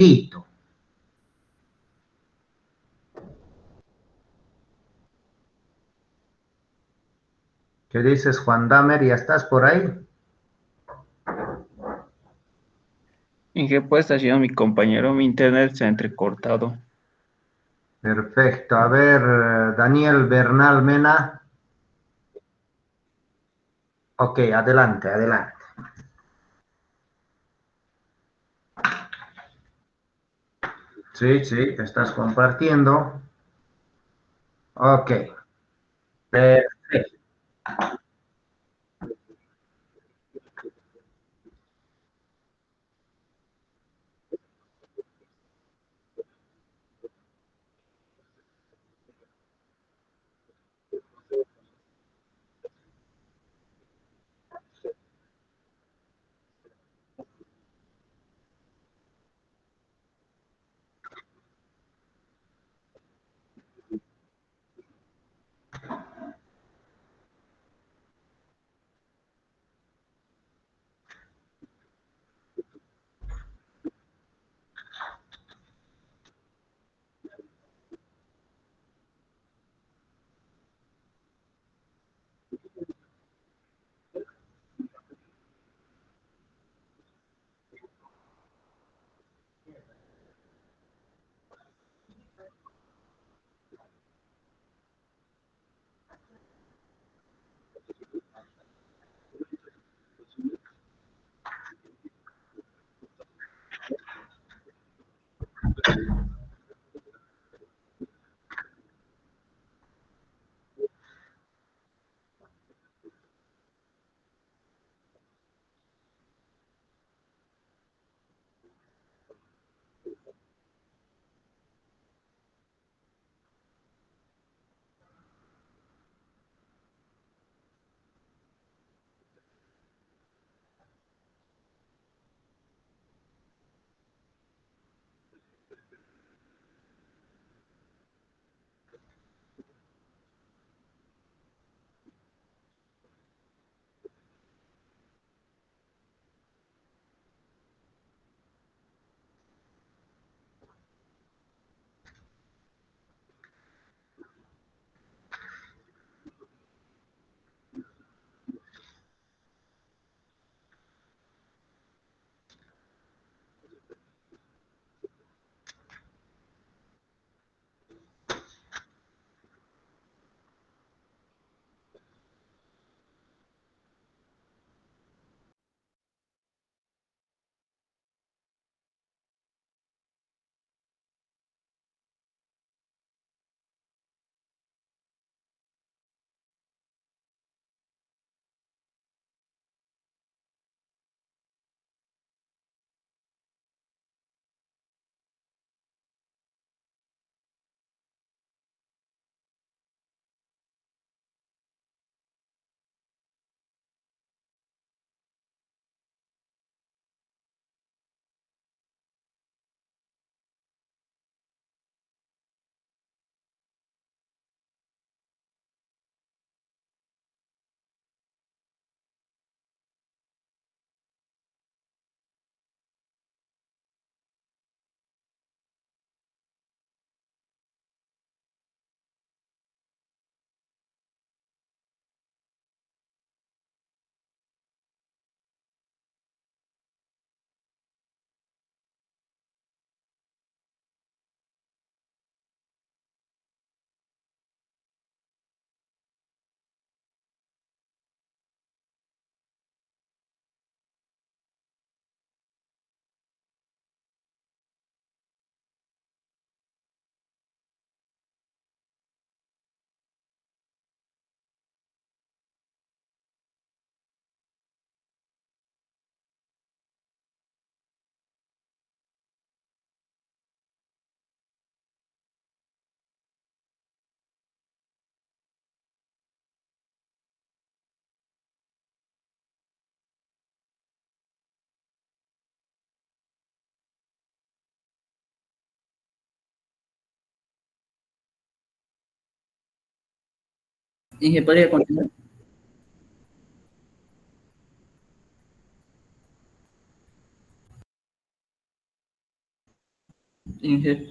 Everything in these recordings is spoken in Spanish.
Listo. ¿Qué dices, Juan Damer? ¿Ya estás por ahí? ¿En qué puede estacionar mi compañero? Mi internet se ha entrecortado. Perfecto. A ver, Daniel Bernal Mena. Ok, adelante, adelante. Sí, sí, estás compartiendo. Ok, perfecto. Dije, ¿podría continuar? Inge.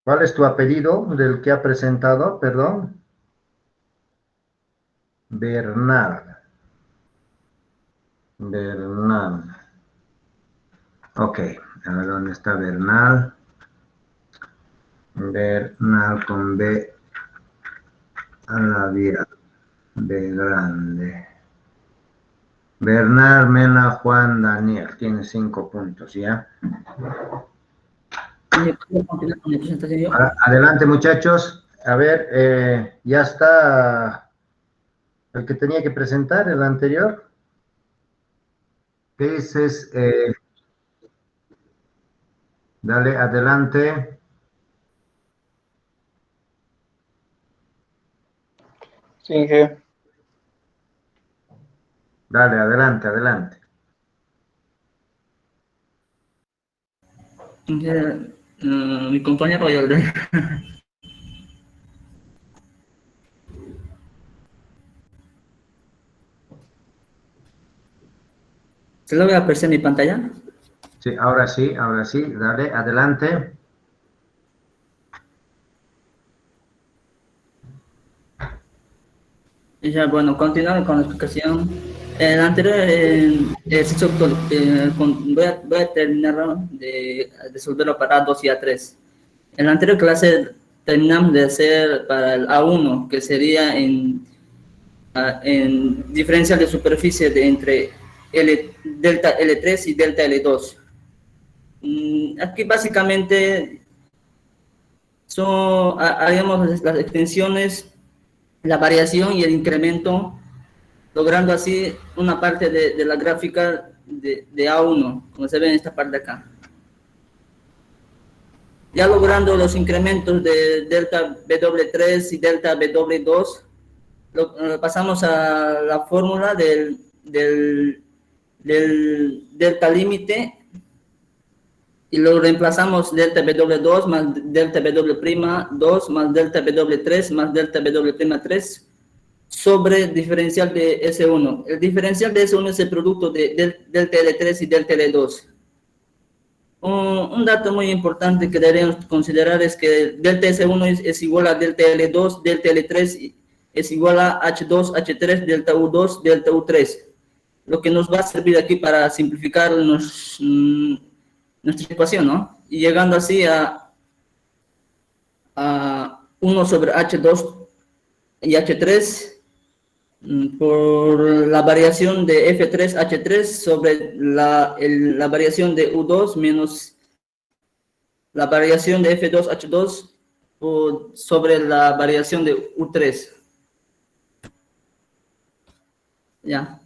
¿Cuál es tu apellido del que ha presentado? Perdón. Bernal. Bernal. Ok, a ver dónde está Bernal. Bernal con B a la vía. B grande. Bernal, Mena, Juan, Daniel. Tiene 5 puntos, ¿ya? ¿Puedo continuar con mi presentación yo? Adelante, muchachos. A ver, ya está el que tenía que presentar, el anterior. Ese es, dale, adelante. Sí, Inge. Dale, adelante, adelante. Inge, mi compañero Yolden. ¿Se logra aparecer mi pantalla? Sí, ahora sí, dale, adelante. Y ya, bueno, continuando con la explicación. El anterior voy a terminar de resolverlo para A2 y A3. En la anterior clase terminamos de hacer para el A1, que sería en diferencial de superficie entre delta L3 y delta L2. Aquí básicamente haríamos las extensiones, la variación y el incremento, logrando así una parte de la gráfica de A1, como se ve en esta parte de acá. Ya logrando los incrementos de delta W3 y delta W2, pasamos a la fórmula del delta límite y lo reemplazamos delta W2 más delta W'2 más delta W3 más delta W'3 sobre diferencial de S1. El diferencial de S1 es el producto de delta L3 y delta L2. Un dato muy importante que deberíamos considerar es que delta S1 es igual a delta L2, delta L3 es igual a H2, H3, delta U2, delta U3. Lo que nos va a servir aquí para simplificar nuestra ecuación, ¿no? Y llegando así a 1 sobre H2 y H3 por la variación de F3H3 sobre la variación de U2 menos la variación de F2H2 sobre la variación de U3. Ya.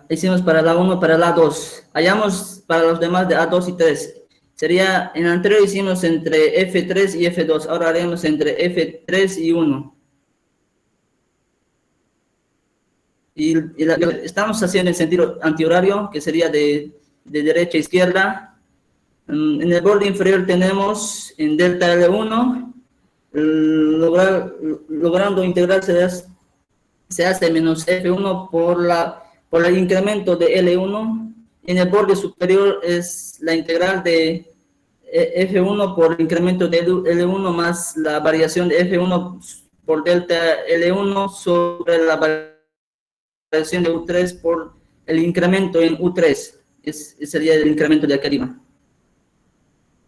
Hicimos para la 1, para la 2. Hallamos para los demás de A2 y 3. Sería, en el anterior hicimos entre F3 y F2. Ahora haremos entre F3 y 1. Estamos haciendo en sentido antihorario, que sería de derecha a izquierda. En el borde inferior tenemos en delta L1, logrando integrar se hace menos F1 por el incremento de L1. En el borde superior es la integral de F1 por el incremento de L1 más la variación de F1 por delta L1 sobre la variación de U3 por el incremento en U3. Ese sería el incremento de aquí arriba.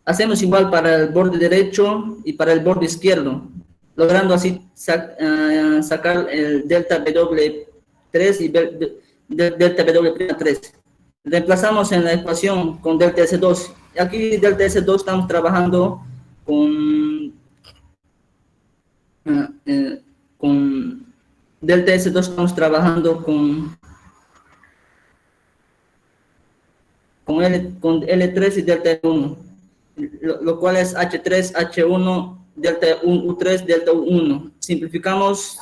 Hacemos igual para el borde derecho y para el borde izquierdo, logrando así sacar el delta W3 y delta W'3. Reemplazamos en la ecuación con delta S2. Aquí delta S2 estamos trabajando con delta S2 estamos trabajando con L3 y delta L1. Lo cual es H3, H1, delta U3, delta U1. Simplificamos,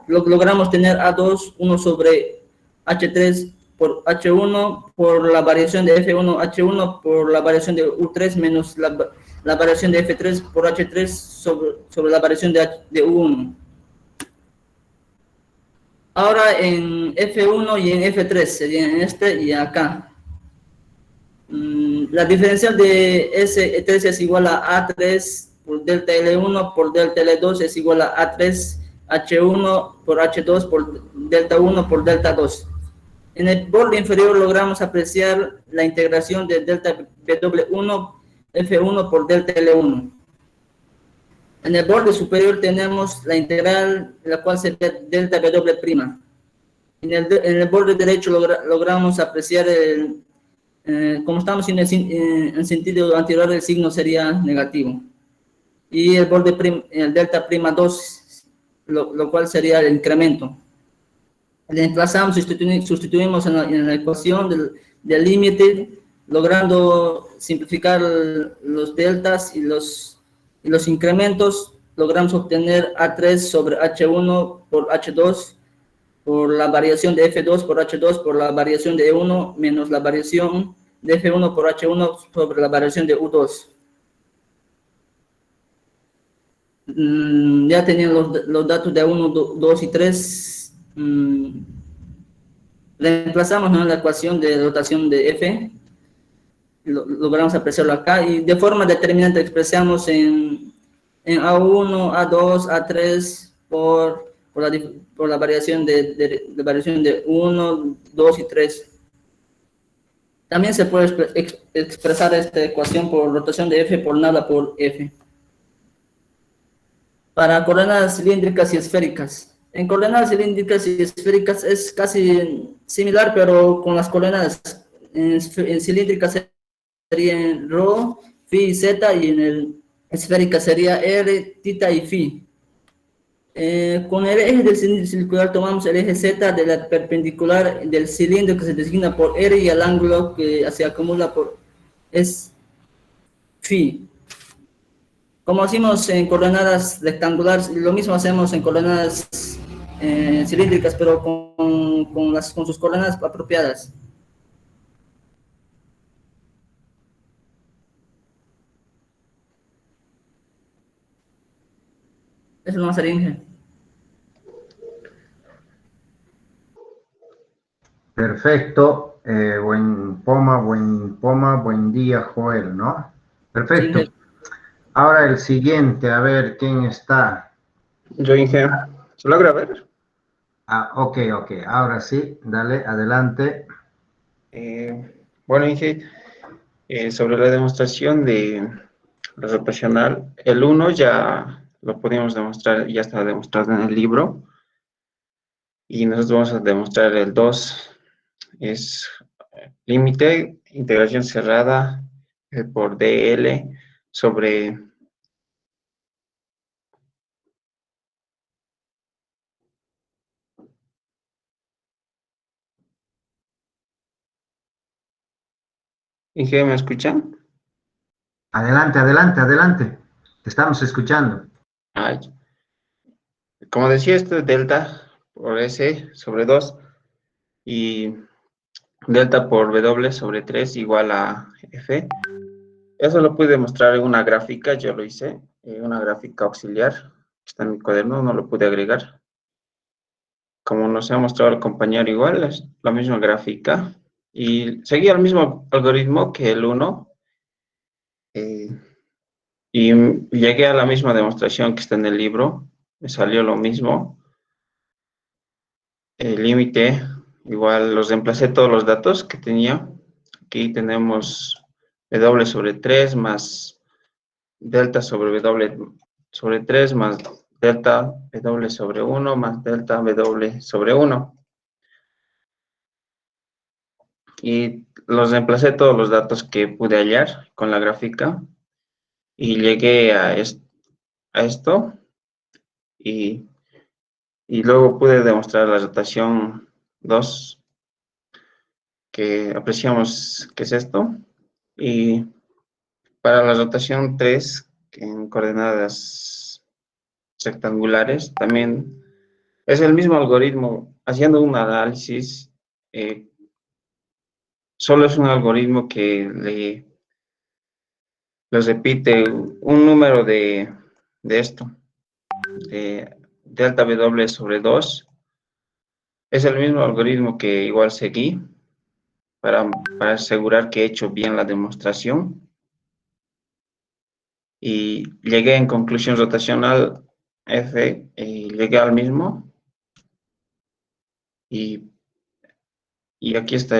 logramos tener A2, 1 sobre H3 por H1 por la variación de F1, H1 por la variación de U3 menos la variación de F3 por H3 sobre la variación de U1. Ahora en F1 y en F3, sería en este y acá. La diferencial de S3 es igual a A3 por delta L1 por delta L2 es igual a A3 H1 por H2 por delta 1 por delta 2. En el borde inferior logramos apreciar la integración de delta W1 F1 por delta L1. En el borde superior tenemos la integral, la cual sería delta W'. En el borde derecho logramos apreciar como estamos en sentido anterior, el signo sería negativo. Y el borde el delta prima 2, lo cual sería el incremento. Le desplazamos, sustituimos en la ecuación del límite, logrando simplificar los deltas y los incrementos, logramos obtener A3 sobre H1 por H2 por la variación de F2 por H2 por la variación de E1 menos la variación de F1 por H1 sobre la variación de U2. Ya tenían los datos de A1, 2 y 3. Reemplazamos, ¿no?, la ecuación de rotación de F. Logramos apreciarlo acá y de forma determinante expresamos en A1, A2, A3 por la variación de 1, 2 y 3. También se puede expresar esta ecuación por rotación de F por nada por F. Para coordenadas cilíndricas y esféricas. En coordenadas cilíndricas y esféricas es casi similar, pero con las coordenadas en cilíndricas sería rho, phi y z, y en el esférica sería r, θ y phi. Con el eje del cilindro circular tomamos el eje z de la perpendicular del cilindro que se designa por r y el ángulo que se acumula es phi. Como hacemos en coordenadas rectangulares, lo mismo hacemos en coordenadas cilíndricas, pero con sus coordenadas apropiadas. Eso no va a ser Inge. Perfecto. Buen día, Joel, ¿no? Perfecto. Sí, ahora el siguiente, a ver, ¿quién está? Yo, Inge, ¿se logra ver? Ok, ahora sí, dale, adelante. Bueno, Inge, sobre la demostración de la rotacional, el 1 ya lo podíamos demostrar, ya está demostrado en el libro, y nosotros vamos a demostrar el 2, es límite, integración cerrada por dl sobre Inge, ¿me escuchan? Adelante. Te estamos escuchando. Ay, como decía, esto es delta por S sobre 2 y delta por W sobre 3 igual a F. Eso lo pude demostrar en una gráfica, yo lo hice, una gráfica auxiliar, está en mi cuaderno, no lo pude agregar. Como nos ha mostrado el compañero igual, es la misma gráfica y seguía el mismo algoritmo que el 1 y llegué a la misma demostración que está en el libro, me salió lo mismo. El límite, igual los reemplacé todos los datos que tenía. Aquí tenemos W sobre 3 más delta sobre W sobre 3 más delta W sobre 1 más delta W sobre 1. Y los reemplacé todos los datos que pude hallar con la gráfica y llegué a esto y luego pude demostrar la rotación 2 que apreciamos que es esto, y para la rotación 3 en coordenadas rectangulares también es el mismo algoritmo. Haciendo un análisis, solo es un algoritmo que le repite un número de esto, de delta W sobre 2 Es el mismo algoritmo que igual seguí para asegurar que he hecho bien la demostración. Y llegué en conclusión rotacional F, y llegué al mismo. Y, y aquí está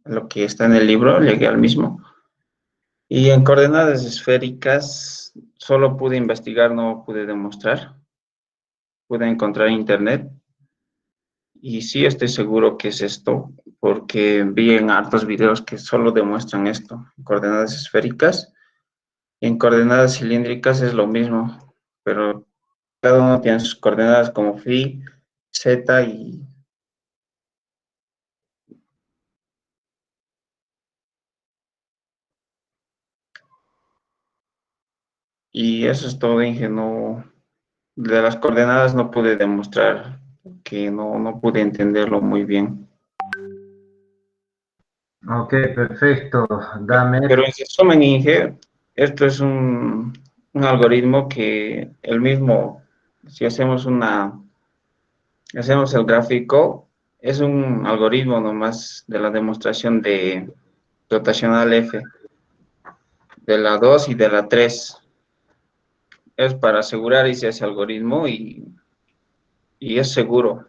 lo que está en el libro, llegué al mismo. Y en coordenadas esféricas solo pude investigar, no pude demostrar. Pude encontrar en internet. Y sí estoy seguro que es esto, porque vi en hartos videos que solo demuestran esto, coordenadas esféricas. En coordenadas cilíndricas es lo mismo, pero cada uno tiene sus coordenadas como phi, z y eso es todo, Inge. No, de las coordenadas no pude demostrar que no pude entenderlo muy bien. Ok, perfecto. Dame. Pero en resumen, Inge, esto es un algoritmo que el mismo, si hacemos el gráfico, es un algoritmo nomás de la demostración de rotacional F, de la 2 y de la 3. Es para asegurar ese algoritmo y es seguro,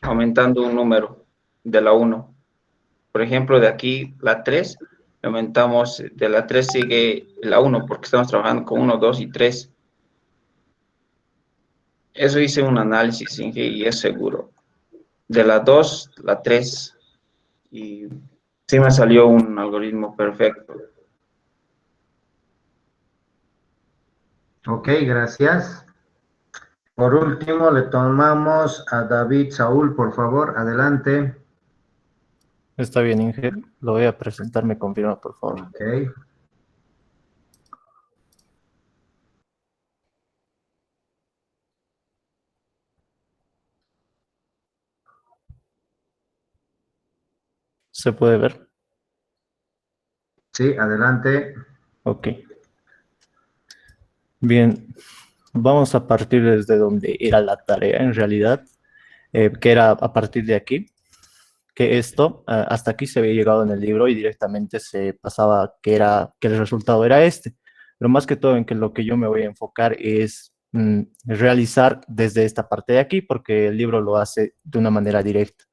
aumentando un número de la uno. Por ejemplo, de aquí la 3 aumentamos, de la 3 sigue la uno porque estamos trabajando con uno, 2 y 3. Eso hice un análisis, Inge, y es seguro. De la 2 la 3 y sí me salió un algoritmo perfecto. Ok, gracias. Por último, le tomamos a David Saúl, por favor, adelante. Está bien, Inge. Lo voy a presentar, me confirma, por favor. Ok, ¿Se puede ver? sí, adelante. Ok. Bien, vamos a partir desde donde era la tarea en realidad, que era a partir de aquí, que esto, hasta aquí se había llegado en el libro y directamente se pasaba que el resultado era este. Pero más que todo en que lo que yo me voy a enfocar es realizar desde esta parte de aquí, porque el libro lo hace de una manera directa.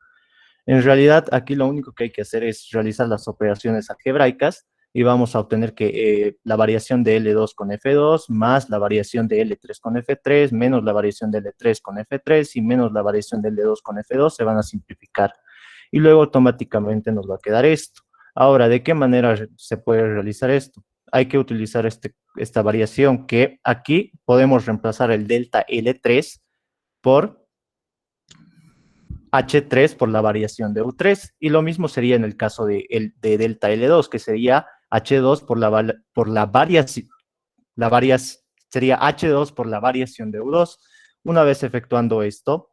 En realidad, aquí lo único que hay que hacer es realizar las operaciones algebraicas y vamos a obtener que la variación de L2 con F2 más la variación de L3 con F3 menos la variación de L3 con F3 y menos la variación de L2 con F2 se van a simplificar. Y luego automáticamente nos va a quedar esto. Ahora, ¿de qué manera se puede realizar esto? Hay que utilizar esta variación que aquí podemos reemplazar el delta L3 por H3 por la variación de U3 y lo mismo sería en el caso de delta L2, que sería H2 por la variación, sería H2 por la variación de U2. Una vez efectuando esto,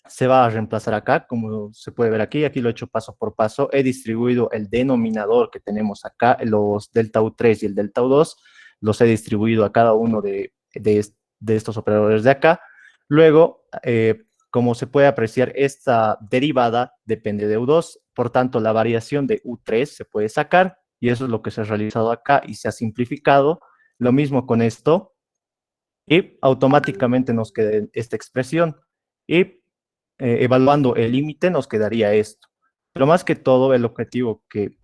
se va a reemplazar acá, como se puede ver aquí, aquí lo he hecho paso por paso, he distribuido el denominador que tenemos acá, los delta U3 y el delta U2, los he distribuido a cada uno de estos operadores de acá. Luego, como se puede apreciar, esta derivada depende de U2, por tanto, la variación de U3 se puede sacar, y eso es lo que se ha realizado acá y se ha simplificado. Lo mismo con esto, y automáticamente nos queda esta expresión. Y evaluando el límite nos quedaría esto. Pero más que todo, el objetivo que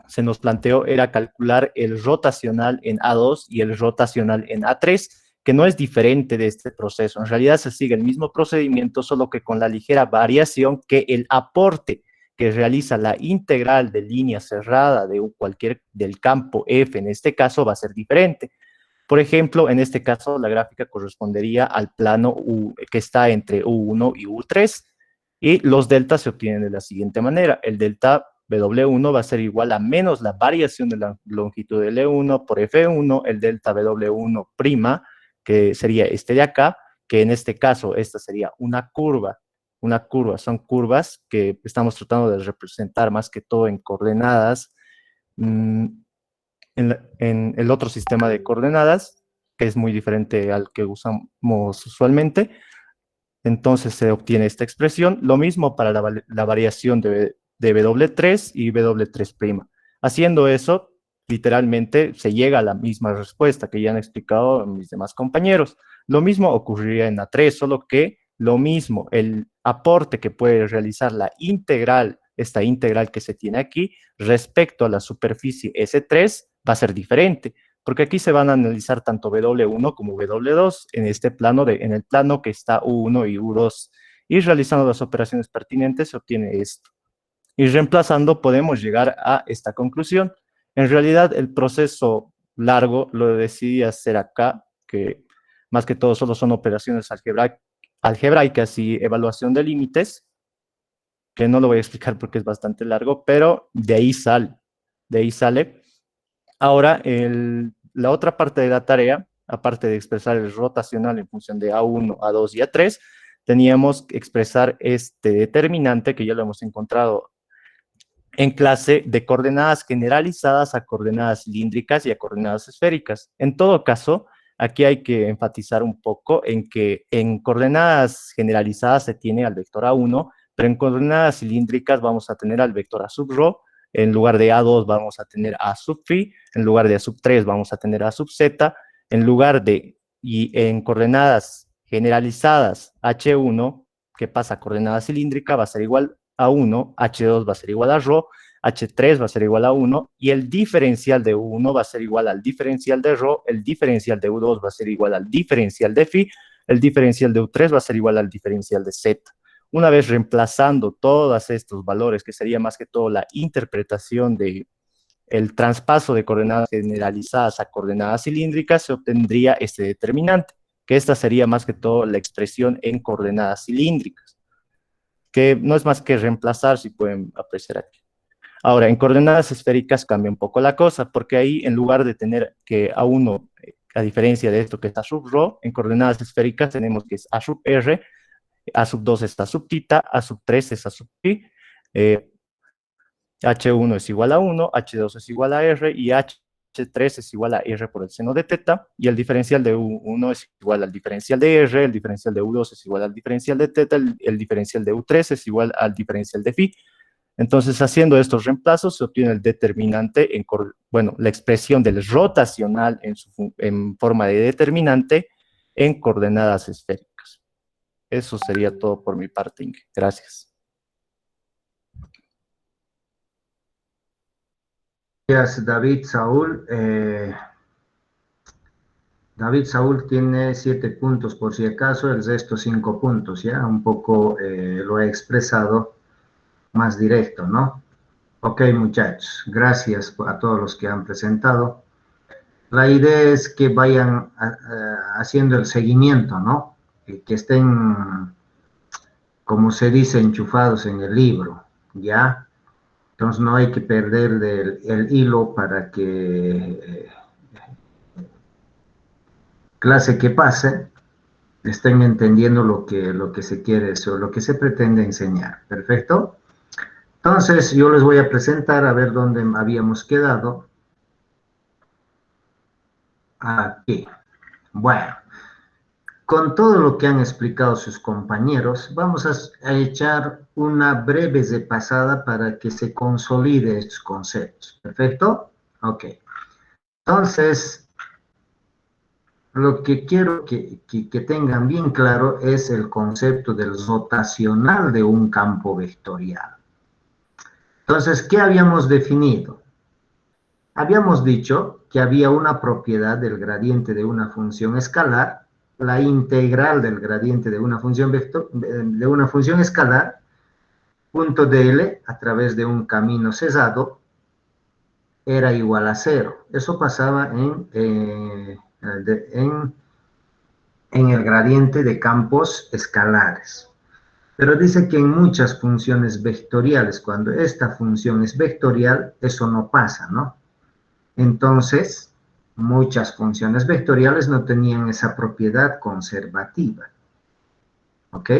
se nos planteó era calcular el rotacional en A2 y el rotacional en A3, que no es diferente de este proceso. En realidad se sigue el mismo procedimiento, solo que con la ligera variación que el aporte que realiza la integral de línea cerrada de cualquier del campo F, en este caso, va a ser diferente. Por ejemplo, en este caso, la gráfica correspondería al plano que está entre U1 y U3, y los deltas se obtienen de la siguiente manera. El delta W1 va a ser igual a menos la variación de la longitud de L1 por F1, el delta W1', que sería este de acá, que en este caso, esta sería una curva. Una curva, son curvas que estamos tratando de representar más que todo en coordenadas. mmm, en el otro sistema de coordenadas, que es muy diferente al que usamos usualmente. Entonces se obtiene esta expresión. Lo mismo para la variación de W3 y W3'. Haciendo eso, literalmente se llega a la misma respuesta que ya han explicado mis demás compañeros. Lo mismo ocurriría en A3, solo que lo mismo, el aporte que puede realizar la integral, esta integral que se tiene aquí, respecto a la superficie S3, va a ser diferente, porque aquí se van a analizar tanto W1 como W2 en este plano, en el plano que está U1 y U2, y realizando las operaciones pertinentes se obtiene esto. Y reemplazando podemos llegar a esta conclusión. En realidad el proceso largo lo decidí hacer acá, que más que todo solo son operaciones algebraicas y evaluación de límites, que no lo voy a explicar porque es bastante largo, pero de ahí sale. Ahora, la otra parte de la tarea, aparte de expresar el rotacional en función de A1, A2 y A3, teníamos que expresar este determinante que ya lo hemos encontrado en clase, de coordenadas generalizadas a coordenadas cilíndricas y a coordenadas esféricas. En todo caso, aquí hay que enfatizar un poco en que en coordenadas generalizadas se tiene al vector A1, pero en coordenadas cilíndricas vamos a tener al vector A sub rho, en lugar de A2 vamos a tener A sub phi, en lugar de A sub 3 vamos a tener A sub z, y en coordenadas generalizadas H1, que pasa a coordenada cilíndrica, va a ser igual a 1, H2 va a ser igual a rho, H3 va a ser igual a 1, y el diferencial de U1 va a ser igual al diferencial de rho, el diferencial de U2 va a ser igual al diferencial de phi, el diferencial de U3 va a ser igual al diferencial de z. Una vez reemplazando todos estos valores, que sería más que todo la interpretación de el traspaso de coordenadas generalizadas a coordenadas cilíndricas, se obtendría este determinante, que esta sería más que todo la expresión en coordenadas cilíndricas, que no es más que reemplazar, si pueden apreciar aquí. Ahora, en coordenadas esféricas cambia un poco la cosa, porque ahí en lugar de tener que A1, a diferencia de esto que está sub rho, en coordenadas esféricas tenemos que es A sub r, A sub 2 es A sub tita, A sub 3 es A sub pi, H1 es igual a 1, H2 es igual a R y H3 es igual a R por el seno de teta, y el diferencial de U1 es igual al diferencial de R, el diferencial de U2 es igual al diferencial de teta, el diferencial de U3 es igual al diferencial de phi. Entonces, haciendo estos reemplazos, se obtiene el determinante, la expresión del rotacional en forma de determinante en coordenadas esféricas. Eso sería todo por mi parte, Inge. Gracias. Gracias, David Saúl. David Saúl tiene 7 puntos por si acaso, el resto 5 puntos, ¿ya? Un poco lo he expresado más directo, ¿no? Ok, muchachos, gracias a todos los que han presentado. La idea es que vayan haciendo el seguimiento, ¿no? Que estén, como se dice, enchufados en el libro, ¿ya? Entonces no hay que perder el hilo para que clase que pase estén entendiendo lo que se quiere, o lo que se pretende enseñar. ¿Perfecto? Entonces yo les voy a presentar a ver dónde habíamos quedado. Aquí. Bueno, con todo lo que han explicado sus compañeros, vamos a echar una breve repasada para que se consolide estos conceptos. ¿Perfecto? Ok. Entonces, lo que quiero que tengan bien claro es el concepto del rotacional de un campo vectorial. Entonces, ¿qué habíamos definido? Habíamos dicho que había una propiedad del gradiente de una función escalar, la integral del gradiente de una función escalar, punto dl a través de un camino cesado, era igual a 0. Eso pasaba en el gradiente de campos escalares. Pero dice que en muchas funciones vectoriales, cuando esta función es vectorial, eso no pasa, ¿no? Entonces, muchas funciones vectoriales no tenían esa propiedad conservativa. ¿Ok?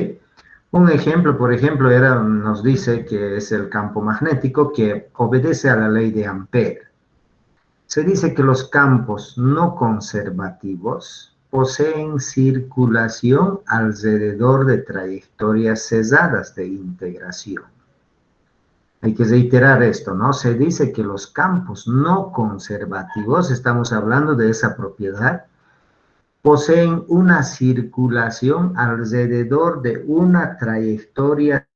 Un ejemplo, por ejemplo, nos dice que es el campo magnético que obedece a la ley de Ampère. Se dice que los campos no conservativos poseen circulación alrededor de trayectorias cesadas de integración. Hay que reiterar esto, ¿no? Se dice que los campos no conservativos, estamos hablando de esa propiedad, poseen una circulación alrededor de una trayectoria de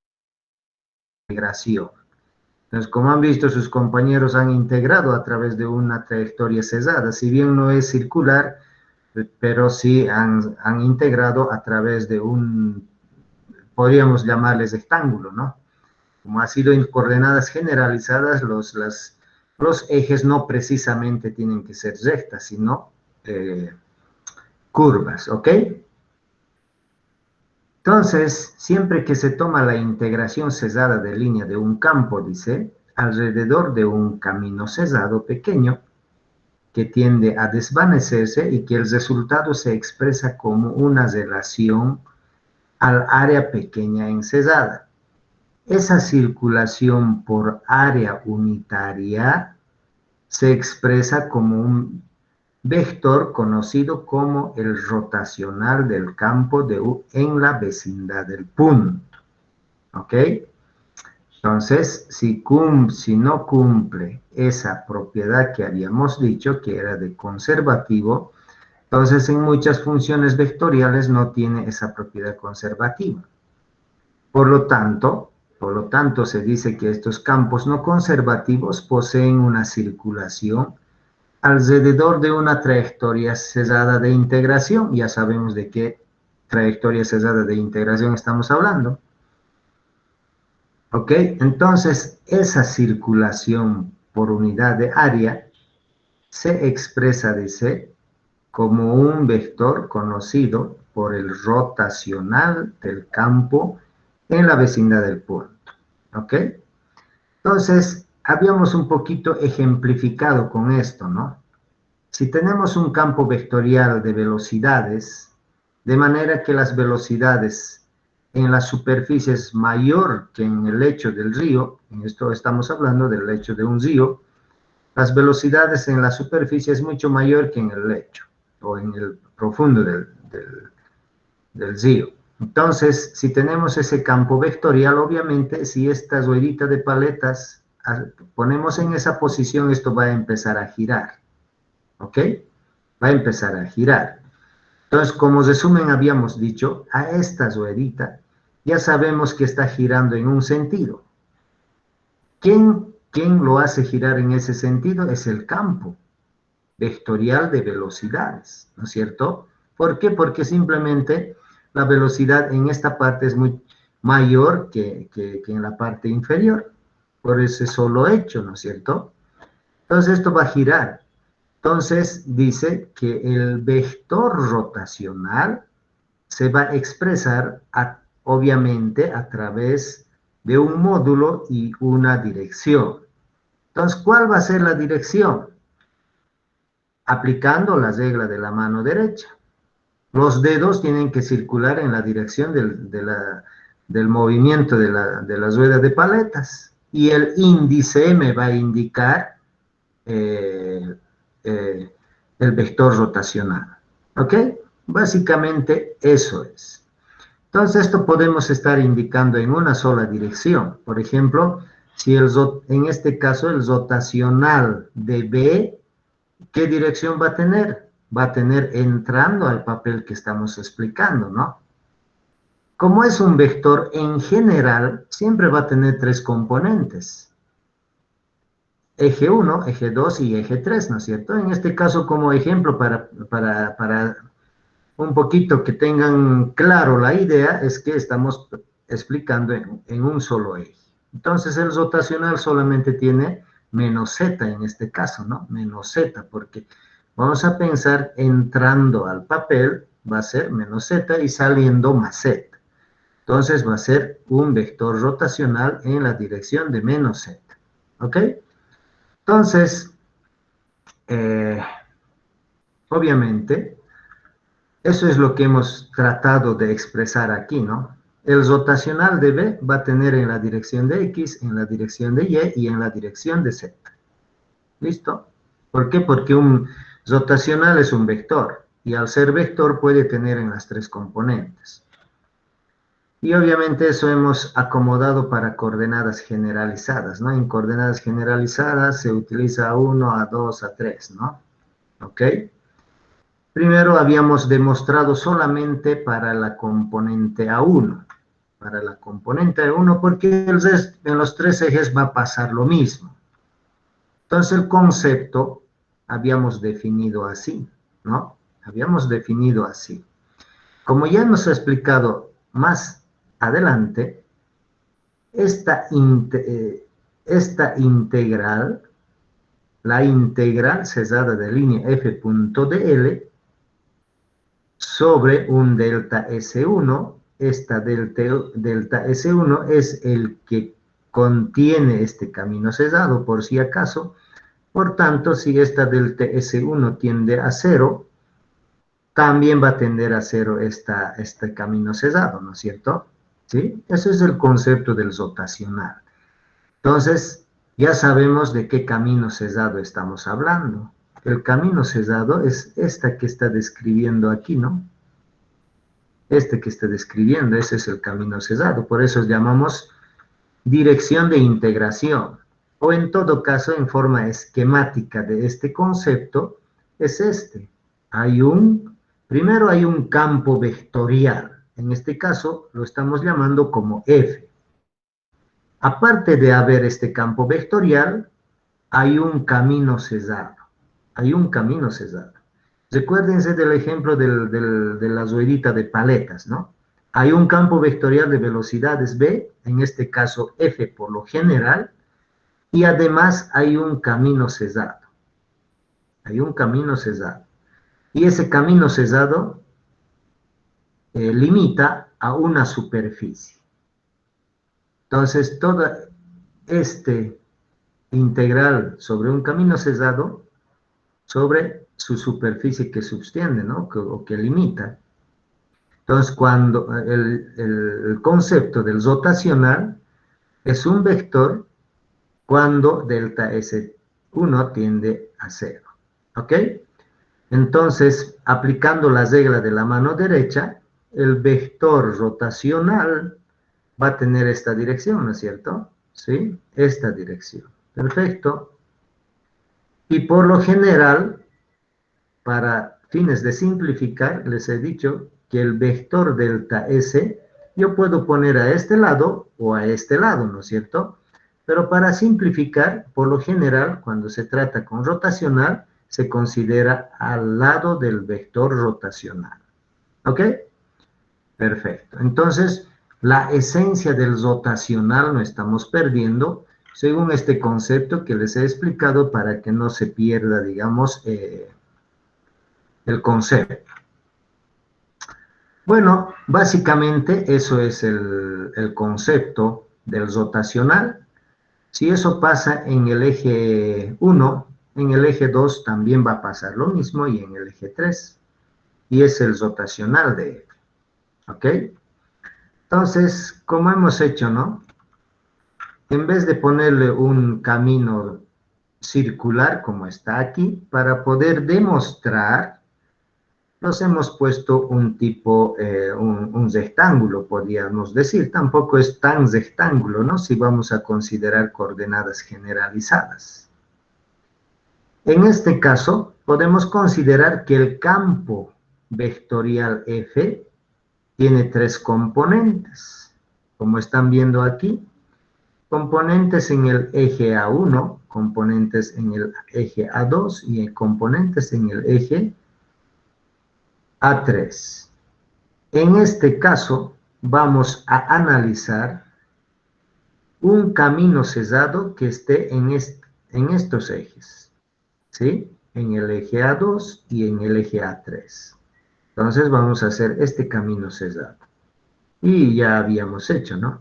integración. Entonces, como han visto, sus compañeros han integrado a través de una trayectoria cesada. Si bien no es circular, pero sí han integrado a través de un, podríamos llamarles rectángulo, ¿no? Como ha sido en coordenadas generalizadas, los ejes no precisamente tienen que ser rectas, sino curvas, ¿ok? Entonces, siempre que se toma la integración cesada de línea de un campo, dice, alrededor de un camino cesado pequeño, que tiende a desvanecerse y que el resultado se expresa como una relación al área pequeña encesada. Esa circulación por área unitaria se expresa como un vector conocido como el rotacional del campo en la vecindad del punto. ¿Ok? Entonces, si no cumple esa propiedad que habíamos dicho, que era de conservativo, entonces en muchas funciones vectoriales no tiene esa propiedad conservativa. Por lo tanto, se dice que estos campos no conservativos poseen una circulación alrededor de una trayectoria cesada de integración. Ya sabemos de qué trayectoria cesada de integración estamos hablando. ¿Ok? Entonces, esa circulación por unidad de área se expresa, dice, como un vector conocido por el rotacional del campo en la vecindad del punto. ¿Ok? Entonces, habíamos un poquito ejemplificado con esto, ¿no? Si tenemos un campo vectorial de velocidades, de manera que las velocidades en la superficie es mayor que en el lecho del río, en esto estamos hablando del lecho de un río, las velocidades en la superficie es mucho mayor que en el lecho, o en el profundo del río. Entonces, si tenemos ese campo vectorial, obviamente, si esta ruedita de paletas ponemos en esa posición, esto va a empezar a girar. ¿Ok? Va a empezar a girar. Entonces, como resumen, habíamos dicho, a esta ruedita ya sabemos que está girando en un sentido. ¿Quién lo hace girar en ese sentido? Es el campo vectorial de velocidades, ¿no es cierto? ¿Por qué? Porque simplemente la velocidad en esta parte es muy mayor que en la parte inferior, por ese solo hecho, ¿no es cierto? Entonces esto va a girar. Entonces dice que el vector rotacional se va a expresar obviamente a través de un módulo y una dirección. Entonces, ¿cuál va a ser la dirección? Aplicando la regla de la mano derecha. Los dedos tienen que circular en la dirección del movimiento de la rueda de paletas. Y el índice me va a indicar el vector rotacional. ¿Ok? Básicamente eso es. Entonces esto podemos estar indicando en una sola dirección. Por ejemplo, si en este caso el rotacional de B, ¿qué dirección va a tener? Va a tener entrando al papel que estamos explicando, ¿no? Como es un vector en general, siempre va a tener tres componentes. Eje 1, eje 2 y eje 3, ¿no es cierto? En este caso, como ejemplo, para un poquito que tengan claro la idea, es que estamos explicando en un solo eje. Entonces, el rotacional solamente tiene menos z en este caso, ¿no? Menos z, porque vamos a pensar entrando al papel, va a ser menos z y saliendo más z. Entonces, va a ser un vector rotacional en la dirección de menos z. ¿Ok? Entonces, obviamente, eso es lo que hemos tratado de expresar aquí, ¿no? El rotacional de B va a tener en la dirección de X, en la dirección de Y y en la dirección de Z. ¿Listo? ¿Por qué? Porque un rotacional es un vector. Y al ser vector puede tener en las tres componentes. Y obviamente eso hemos acomodado para coordenadas generalizadas, ¿no? En coordenadas generalizadas se utiliza A1, A2, A3, ¿no? ¿Ok? Primero habíamos demostrado solamente para la componente A1. Para la componente A1 porque en los tres ejes va a pasar lo mismo. Entonces el concepto habíamos definido así, ¿no? Habíamos definido así. Como ya nos ha explicado más adelante, esta integral, la integral cesada de línea f.dl sobre un delta S1, esta delta S1 es el que contiene este camino cesado, por si acaso. Por tanto, si esta delta S1 tiende a 0, también va a tender a 0 este camino cesado, ¿no es cierto? ¿Sí? Ese es el concepto del rotacional. Entonces, ya sabemos de qué camino cesado estamos hablando. El camino cesado es esta que está describiendo aquí, ¿no? Este que está describiendo, ese es el camino cesado. Por eso llamamos dirección de integración. O en todo caso, en forma esquemática de este concepto, es este. Primero hay un campo vectorial. En este caso, lo estamos llamando como F. Aparte de haber este campo vectorial, hay un camino cesado. Hay un camino cesado. Recuérdense del ejemplo de la ruedita de paletas, ¿no? Hay un campo vectorial de velocidades B, en este caso F por lo general, y además hay un camino cesado. Hay un camino cesado. Y ese camino cesado limita a una superficie. Entonces, toda este integral sobre un camino cesado, sobre su superficie que subtiende, ¿no? O que limita. Entonces, cuando el concepto del rotacional es un vector cuando delta S1 tiende a 0. ¿Ok? Entonces, aplicando la regla de la mano derecha, el vector rotacional va a tener esta dirección, ¿no es cierto? ¿Sí? Esta dirección. Perfecto. Y por lo general, para fines de simplificar, les he dicho que el vector delta S, yo puedo poner a este lado o a este lado, ¿no es cierto? Pero para simplificar, por lo general, cuando se trata con rotacional, se considera al lado del vector rotacional. ¿Ok? Perfecto. Entonces, la esencia del rotacional no estamos perdiendo, según este concepto que les he explicado para que no se pierda, digamos, el concepto. Bueno, básicamente eso es el concepto del rotacional. Si eso pasa en el eje 1, en el eje 2 también va a pasar lo mismo y en el eje 3. Y es el rotacional de F. ¿Ok? Entonces, como hemos hecho, ¿no? En vez de ponerle un camino circular como está aquí, para poder demostrar, nos hemos puesto un tipo, un rectángulo, podríamos decir. Tampoco es tan rectángulo, ¿no? Si vamos a considerar coordenadas generalizadas. En este caso, podemos considerar que el campo vectorial F tiene tres componentes, como están viendo aquí. Componentes en el eje A1, componentes en el eje A2 y componentes en el eje A3. En este caso, vamos a analizar un camino cesado que esté en estos ejes, ¿sí? En el eje A2 y en el eje A3. Entonces vamos a hacer este camino cesado. Y ya habíamos hecho, ¿no?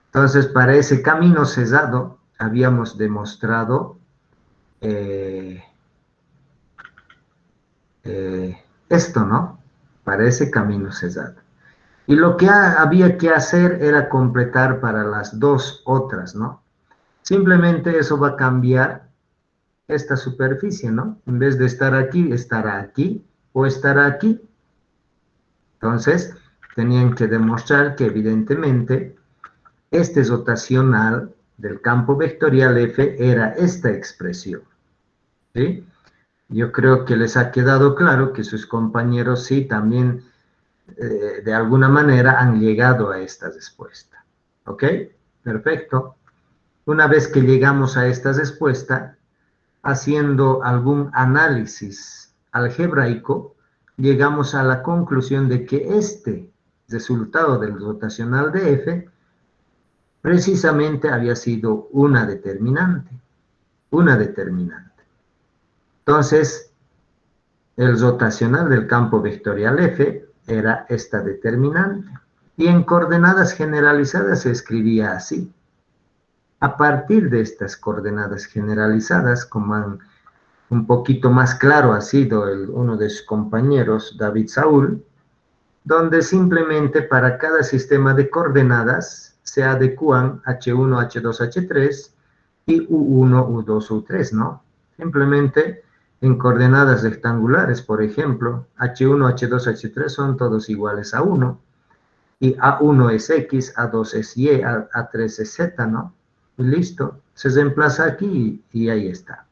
Entonces, para ese camino cesado, habíamos demostrado esto, ¿no? Para ese camino cesado. Y lo que había que hacer era completar para las dos otras, ¿no? Simplemente eso va a cambiar esta superficie, ¿no? En vez de estar aquí, estará aquí, o estará aquí. Entonces, tenían que demostrar que evidentemente este rotacional del campo vectorial F era esta expresión, ¿sí? Yo creo que les ha quedado claro que sus compañeros sí también de alguna manera han llegado a esta respuesta. ¿Ok? Perfecto. Una vez que llegamos a esta respuesta, haciendo algún análisis algebraico, llegamos a la conclusión de que este resultado del rotacional de F precisamente había sido una determinante. Una determinante. Entonces, el rotacional del campo vectorial F era esta determinante. Y en coordenadas generalizadas se escribía así. A partir de estas coordenadas generalizadas, como un poquito más claro ha sido uno de sus compañeros, David Saúl, donde simplemente para cada sistema de coordenadas se adecuan H1, H2, H3 y U1, U2, U3, ¿no? Simplemente en coordenadas rectangulares, por ejemplo, H1, H2, H3 son todos iguales a 1, y A1 es X, A2 es Y, A3 es Z, ¿no? Y listo, se reemplaza aquí y ahí está.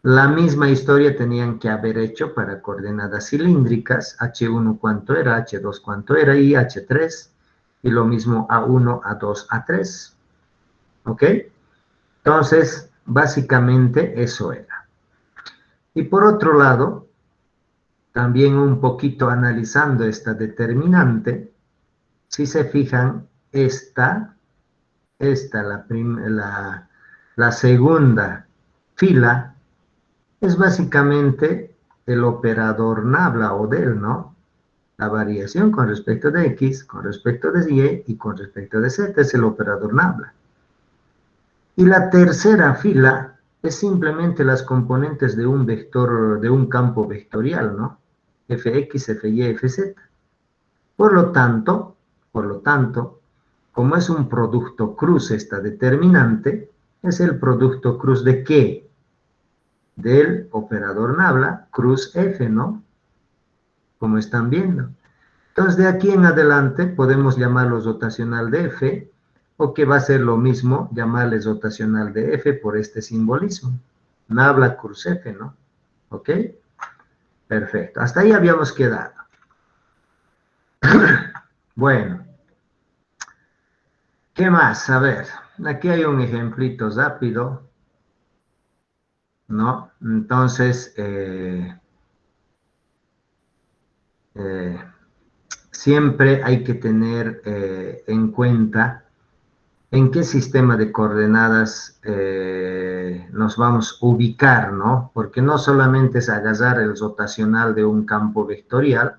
La misma historia tenían que haber hecho para coordenadas cilíndricas, H1 cuánto era, H2 cuánto era y H3, y lo mismo A1, A2, A3. ¿Ok? Entonces, básicamente eso era. Y por otro lado, también un poquito analizando esta determinante, si se fijan, la segunda fila es básicamente el operador nabla o del, ¿no? La variación con respecto de X, con respecto de Y y con respecto de Z es el operador nabla. Y la tercera fila es simplemente las componentes de un vector, de un campo vectorial, ¿no? Fx, Fy, Fz. Por lo tanto, como es un producto cruz esta determinante, es el producto cruz ¿de qué? Del operador nabla, cruz F, ¿no? Como están viendo. Entonces, de aquí en adelante podemos llamarlo rotacional de F, o que va a ser lo mismo llamarle rotacional de F por este simbolismo. Nabla cruz F, ¿no? ¿Ok? Perfecto. Hasta ahí habíamos quedado. Bueno. ¿Qué más? A ver, aquí hay un ejemplito rápido, ¿no? Entonces, siempre hay que tener en cuenta en qué sistema de coordenadas nos vamos a ubicar, ¿no? Porque no solamente es agarrar el rotacional de un campo vectorial.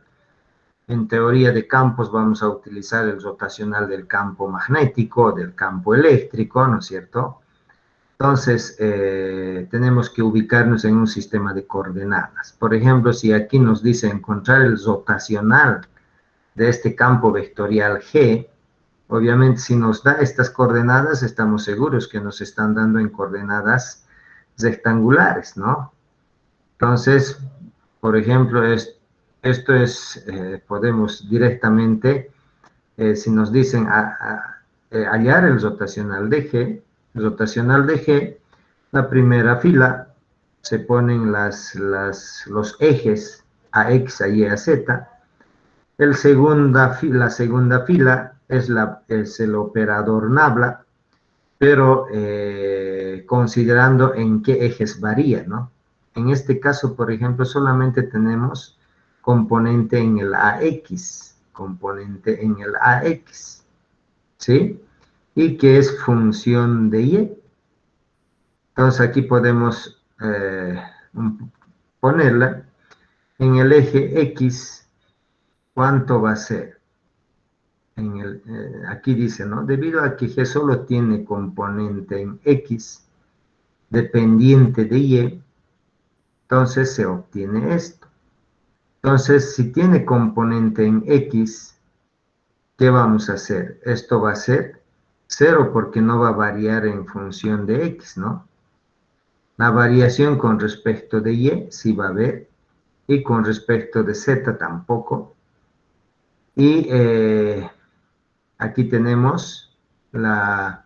En teoría de campos vamos a utilizar el rotacional del campo magnético, del campo eléctrico, ¿no es cierto? Entonces, tenemos que ubicarnos en un sistema de coordenadas. Por ejemplo, si aquí nos dice encontrar el rotacional de este campo vectorial G, obviamente si nos da estas coordenadas, estamos seguros que nos están dando en coordenadas rectangulares, ¿no? Entonces, por ejemplo, esto es, podemos directamente, si nos dicen hallar el rotacional de G, la primera fila se ponen los ejes a X, a Y, a Z. La segunda fila es el operador nabla, pero considerando en qué ejes varía, ¿no? En este caso, por ejemplo, solamente tenemos componente en el AX, ¿sí? Y que es función de Y. Entonces aquí podemos ponerla en el eje X, ¿cuánto va a ser? Aquí dice, ¿no? Debido a que G solo tiene componente en X, dependiente de Y, entonces se obtiene esto. Entonces, si tiene componente en X, ¿qué vamos a hacer? Esto va a ser 0 porque no va a variar en función de X, ¿no? La variación con respecto de Y sí va a haber. y con respecto de Z tampoco. Y aquí tenemos la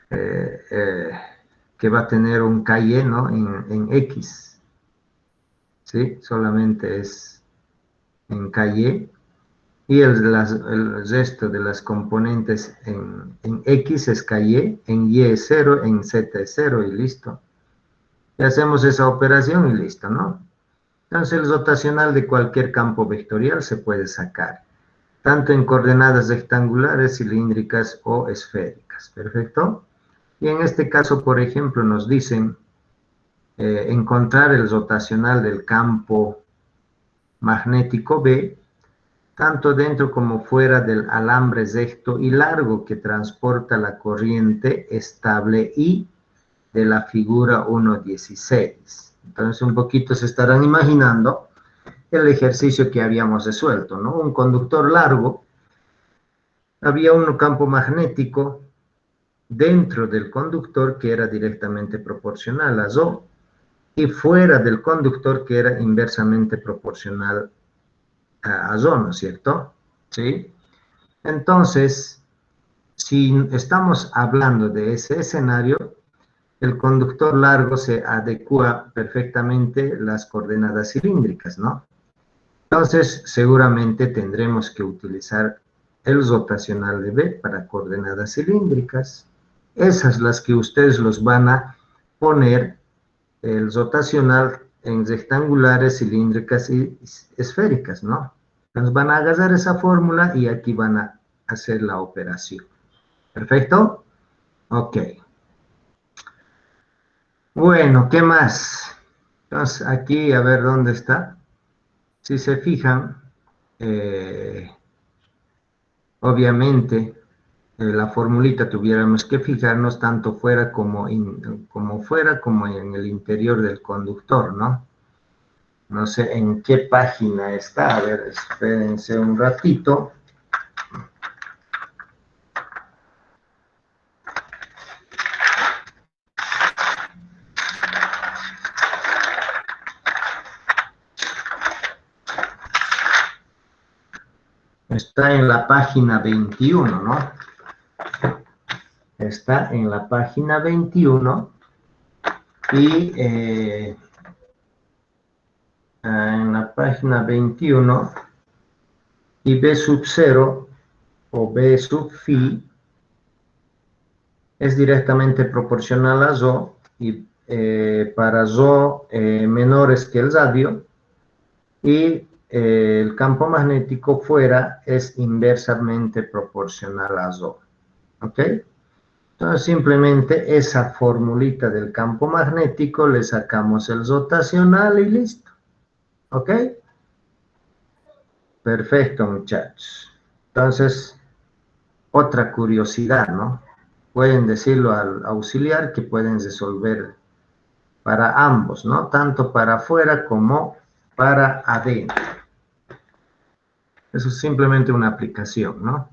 que va a tener un KY, ¿no? en X, ¿sí? Solamente es en KY. Y el resto de las componentes en X es KY, en Y es 0, en Z es 0 y listo. Y hacemos esa operación y listo, ¿no? Entonces el rotacional de cualquier campo vectorial se puede sacar, tanto en coordenadas rectangulares, cilíndricas o esféricas. ¿Perfecto? Y en este caso, por ejemplo, nos dicen encontrar el rotacional del campo magnético B, tanto dentro como fuera del alambre recto y largo que transporta la corriente estable I de la figura 1.16. Entonces, un poquito se estarán imaginando el ejercicio que habíamos resuelto, ¿no? Un conductor largo, había un campo magnético dentro del conductor que era directamente proporcional a Rho, y fuera del conductor que era inversamente proporcional a Rho, ¿no es cierto? ¿Sí? Entonces, si estamos hablando de ese escenario, el conductor largo se adecua perfectamente las coordenadas cilíndricas, ¿no? Entonces, seguramente tendremos que utilizar el rotacional de B para coordenadas cilíndricas. Esas las que ustedes los van a poner el rotacional en rectangulares, cilíndricas y esféricas, ¿no? Entonces van a agarrar esa fórmula y aquí van a hacer la operación. ¿Perfecto? Ok. Bueno, ¿qué más? Entonces aquí, a ver dónde está. Si se fijan, obviamente, la formulita tuviéramos que fijarnos tanto fuera como en el interior del conductor, ¿no? No sé en qué página está. A ver, espérense un ratito. Está en la página 21, ¿no? Está en la página 21 y en la página 21 y B sub 0 o B sub phi es directamente proporcional a Rho y para Rho menores que el radio y el campo magnético fuera es inversamente proporcional a Rho. ¿Ok? Entonces simplemente esa formulita del campo magnético le sacamos el rotacional y listo. ¿Ok? Perfecto, muchachos. Entonces, otra curiosidad, ¿no? Pueden decirlo al auxiliar que pueden resolver para ambos, ¿no? Tanto para afuera como para adentro. Eso es simplemente una aplicación, ¿no?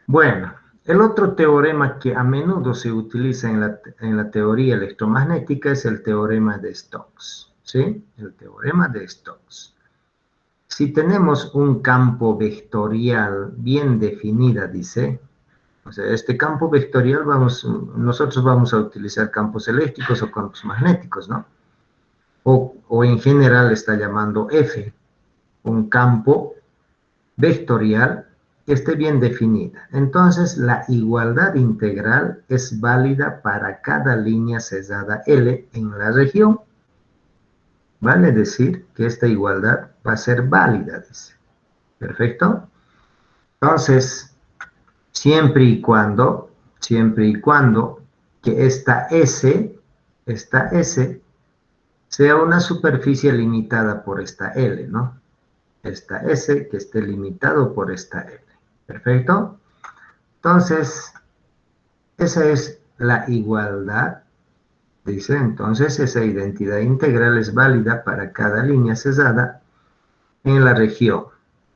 Bueno, el otro teorema que a menudo se utiliza en la teoría electromagnética es el teorema de Stokes, ¿sí? El teorema de Stokes. Si tenemos un campo vectorial bien definida, dice, o sea, este campo vectorial nosotros vamos a utilizar campos eléctricos o campos magnéticos, ¿no? O en general está llamando F, un campo vectorial que esté bien definida. Entonces, la igualdad integral es válida para cada línea cesada L en la región. Vale decir que esta igualdad va a ser válida, dice. ¿Perfecto? Entonces, siempre y cuando que esta S sea una superficie limitada por esta L, ¿no? Esta S que esté limitado por esta L. ¿Perfecto? Entonces, esa es la igualdad, dice. Entonces, esa identidad integral es válida para cada línea cesada en la región.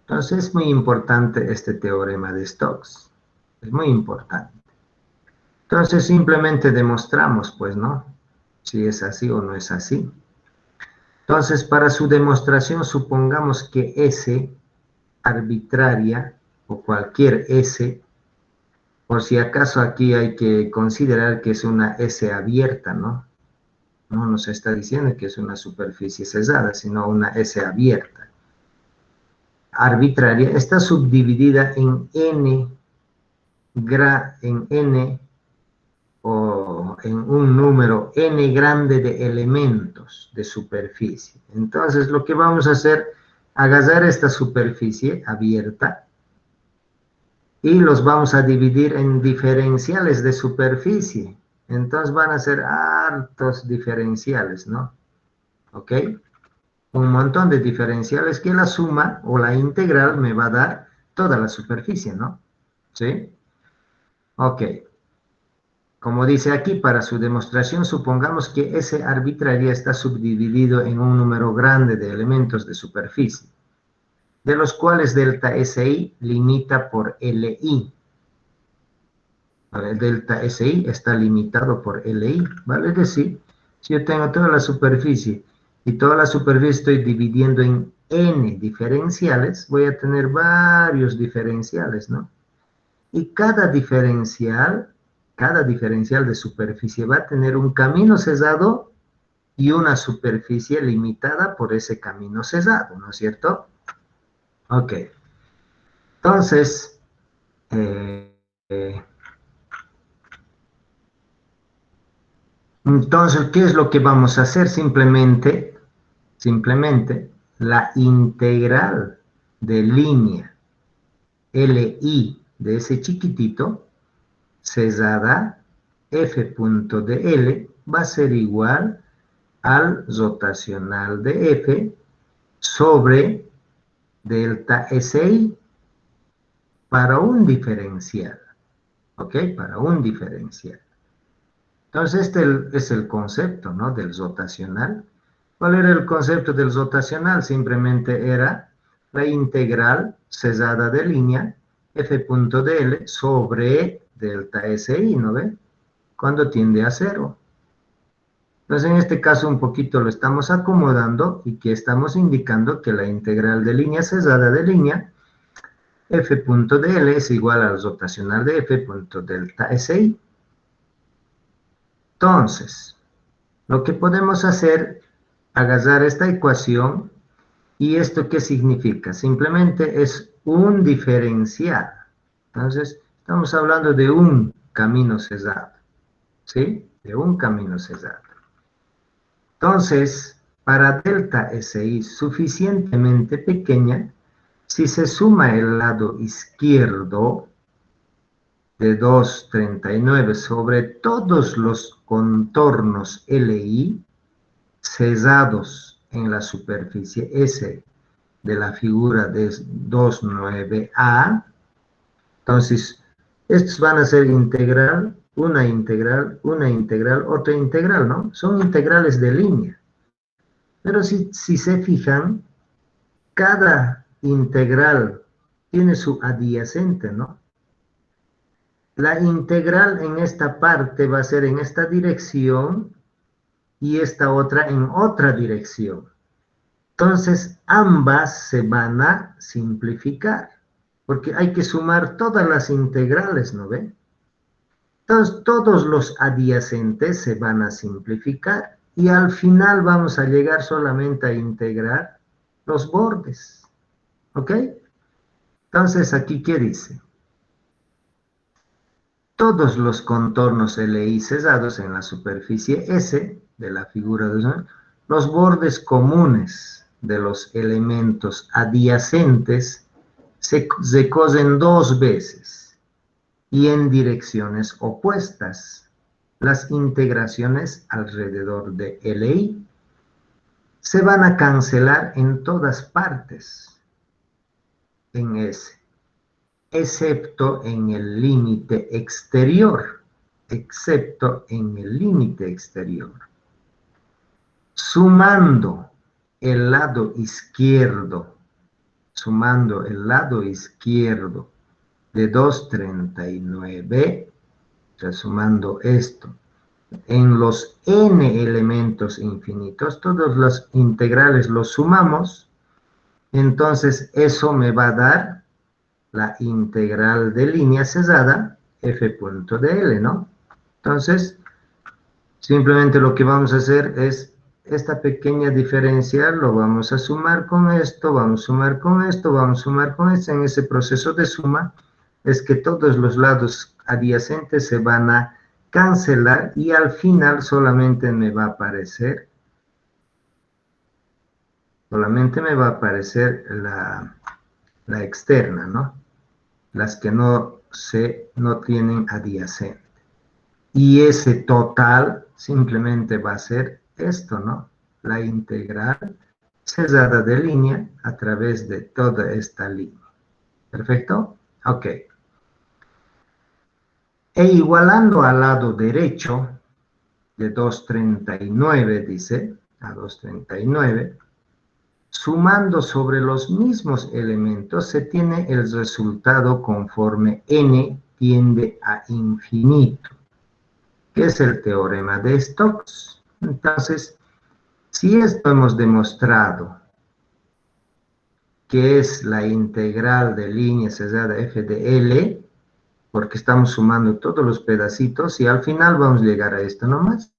Entonces, es muy importante este teorema de Stokes. Es muy importante. Entonces, simplemente demostramos, pues, ¿no? Si es así o no es así. Entonces, para su demostración, supongamos que S arbitraria, o cualquier S, por si acaso aquí hay que considerar que es una S abierta, ¿no? No nos está diciendo que es una superficie cesada, sino una S abierta. Arbitraria está subdividida en N o en un número N grande de elementos de superficie. Entonces, lo que vamos a hacer, agarrar esta superficie abierta y los vamos a dividir en diferenciales de superficie. Entonces van a ser hartos diferenciales, ¿no? ¿Ok? Un montón de diferenciales que la suma o la integral me va a dar toda la superficie, ¿no? ¿Sí? Ok. Como dice aquí, para su demostración, supongamos que S arbitraria está subdividido en un número grande de elementos de superficie, de los cuales delta SI limita por LI. El delta SI está limitado por LI, ¿vale? Es decir, si yo tengo toda la superficie y toda la superficie estoy dividiendo en N diferenciales, voy a tener varios diferenciales, ¿no? Y cada diferencial de superficie va a tener un camino cesado y una superficie limitada por ese camino cesado, ¿no es cierto? Ok. Entonces, ¿qué es lo que vamos a hacer? Simplemente la integral de línea LI de ese chiquitito cesada f punto de L va a ser igual al rotacional de F sobre delta SI para un diferencial. ¿Ok? Para un diferencial. Entonces, este es el concepto, ¿no? Del rotacional. ¿Cuál era el concepto del rotacional? Simplemente era la integral cesada de línea f punto de L sobre delta SI, ¿no ve? Cuando tiende a 0. Entonces, en este caso, un poquito lo estamos acomodando y que estamos indicando que la integral de línea cesada de línea f punto de L es igual al rotacional de f punto delta SI. Entonces, lo que podemos hacer, agarrar esta ecuación, ¿y esto qué significa? Simplemente es un diferencial. Entonces, estamos hablando de un camino cesado, ¿sí? De un camino cesado. Entonces, para delta SI suficientemente pequeña, si se suma el lado izquierdo de 2,39 sobre todos los contornos LI cesados en la superficie S de la figura de 29A, entonces estos van a ser integral, una integral, otra integral, ¿no? Son integrales de línea. Pero si se fijan, cada integral tiene su adyacente, ¿no? La integral en esta parte va a ser en esta dirección y esta otra en otra dirección. Entonces, ambas se van a simplificar, porque hay que sumar todas las integrales, ¿no ven? Entonces, todos los adyacentes se van a simplificar y al final vamos a llegar solamente a integrar los bordes, ¿ok? Entonces, aquí, ¿qué dice? Todos los contornos LI cesados en la superficie S de la figura de los bordes comunes de los elementos adyacentes se cosen dos veces y en direcciones opuestas. Las integraciones alrededor de LI se van a cancelar en todas partes en S, excepto en el límite exterior, sumando el lado izquierdo de 2,39, o sea, sumando esto en los n elementos infinitos, todos los integrales los sumamos, entonces eso me va a dar la integral de línea cesada f punto de L, ¿no? Entonces, simplemente lo que vamos a hacer es esta pequeña diferencia, lo vamos a sumar con esto, vamos a sumar con esto, vamos a sumar con esto. En ese proceso de suma es que todos los lados adyacentes se van a cancelar y al final solamente me va a aparecer la externa, ¿no? Las que no tienen adyacente. Y ese total simplemente va a ser esto, ¿no? La integral cesada de línea a través de toda esta línea. ¿Perfecto? Ok. E igualando al lado derecho de 239, dice, a 239, sumando sobre los mismos elementos se tiene el resultado conforme n tiende a infinito, que es el teorema de Stokes. Entonces, si esto hemos demostrado que es la integral de línea cesada f de L, porque estamos sumando todos los pedacitos y al final vamos a llegar a esto nomás.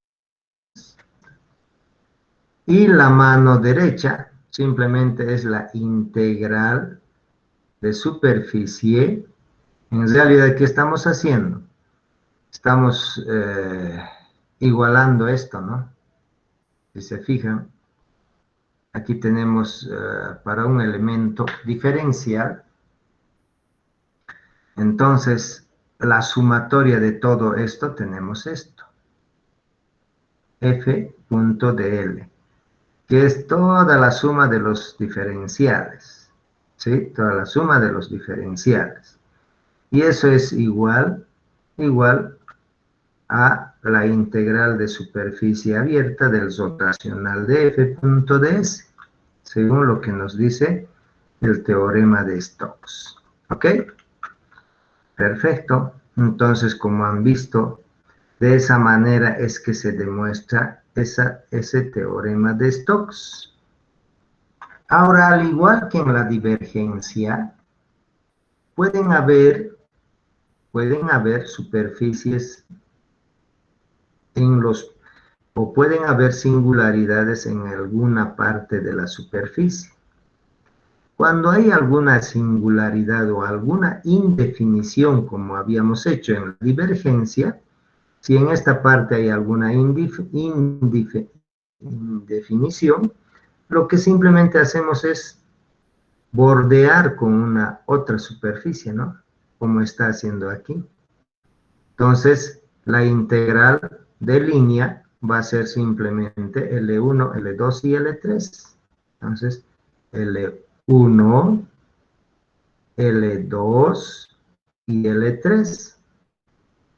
Y la mano derecha simplemente es la integral de superficie. En realidad, ¿qué estamos haciendo? Estamos igualando esto, ¿no? Si se fijan, aquí tenemos para un elemento diferencial. Entonces, la sumatoria de todo esto tenemos esto. F punto de L, que es toda la suma de los diferenciales. ¿Sí? Toda la suma de los diferenciales. Y eso es igual a la integral de superficie abierta del rotacional de f punto de S, según lo que nos dice el teorema de Stokes. ¿Ok? Perfecto. Entonces, como han visto, de esa manera es que se demuestra ese teorema de Stokes. Ahora, al igual que en la divergencia, pueden haber superficies o pueden haber singularidades en alguna parte de la superficie. Cuando hay alguna singularidad o alguna indefinición, como habíamos hecho en la divergencia, si en esta parte hay alguna indefinición, lo que simplemente hacemos es bordear con una otra superficie, ¿no? Como está haciendo aquí. Entonces, la integral de línea va a ser simplemente L1, L2 y L3. Entonces, L1, L2 y L3.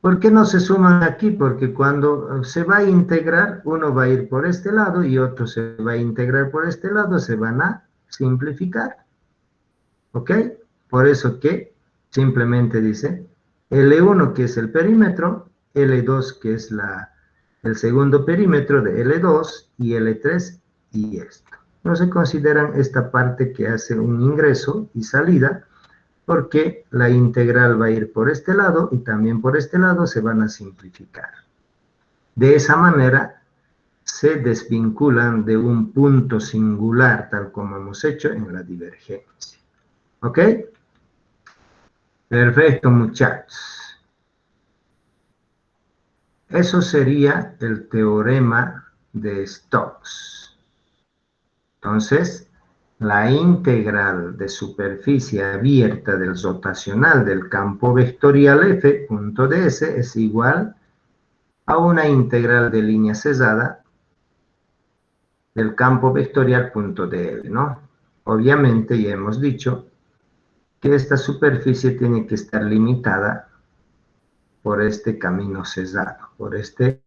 ¿Por qué no se suman aquí? Porque cuando se va a integrar, uno va a ir por este lado y otro se va a integrar por este lado, se van a simplificar. ¿Ok? Por eso que simplemente dice L1, que es el perímetro, L2, que es el segundo perímetro de L2, y L3, y esto. No se consideran esta parte que hace un ingreso y salida, porque la integral va a ir por este lado y también por este lado se van a simplificar. De esa manera se desvinculan de un punto singular, tal como hemos hecho en la divergencia. ¿Ok? Perfecto, muchachos. Eso sería el teorema de Stokes. Entonces, la integral de superficie abierta del rotacional del campo vectorial f punto de S es igual a una integral de línea cesada del campo vectorial punto de L, ¿no? Obviamente ya hemos dicho que esta superficie tiene que estar limitada por este camino cesado, por este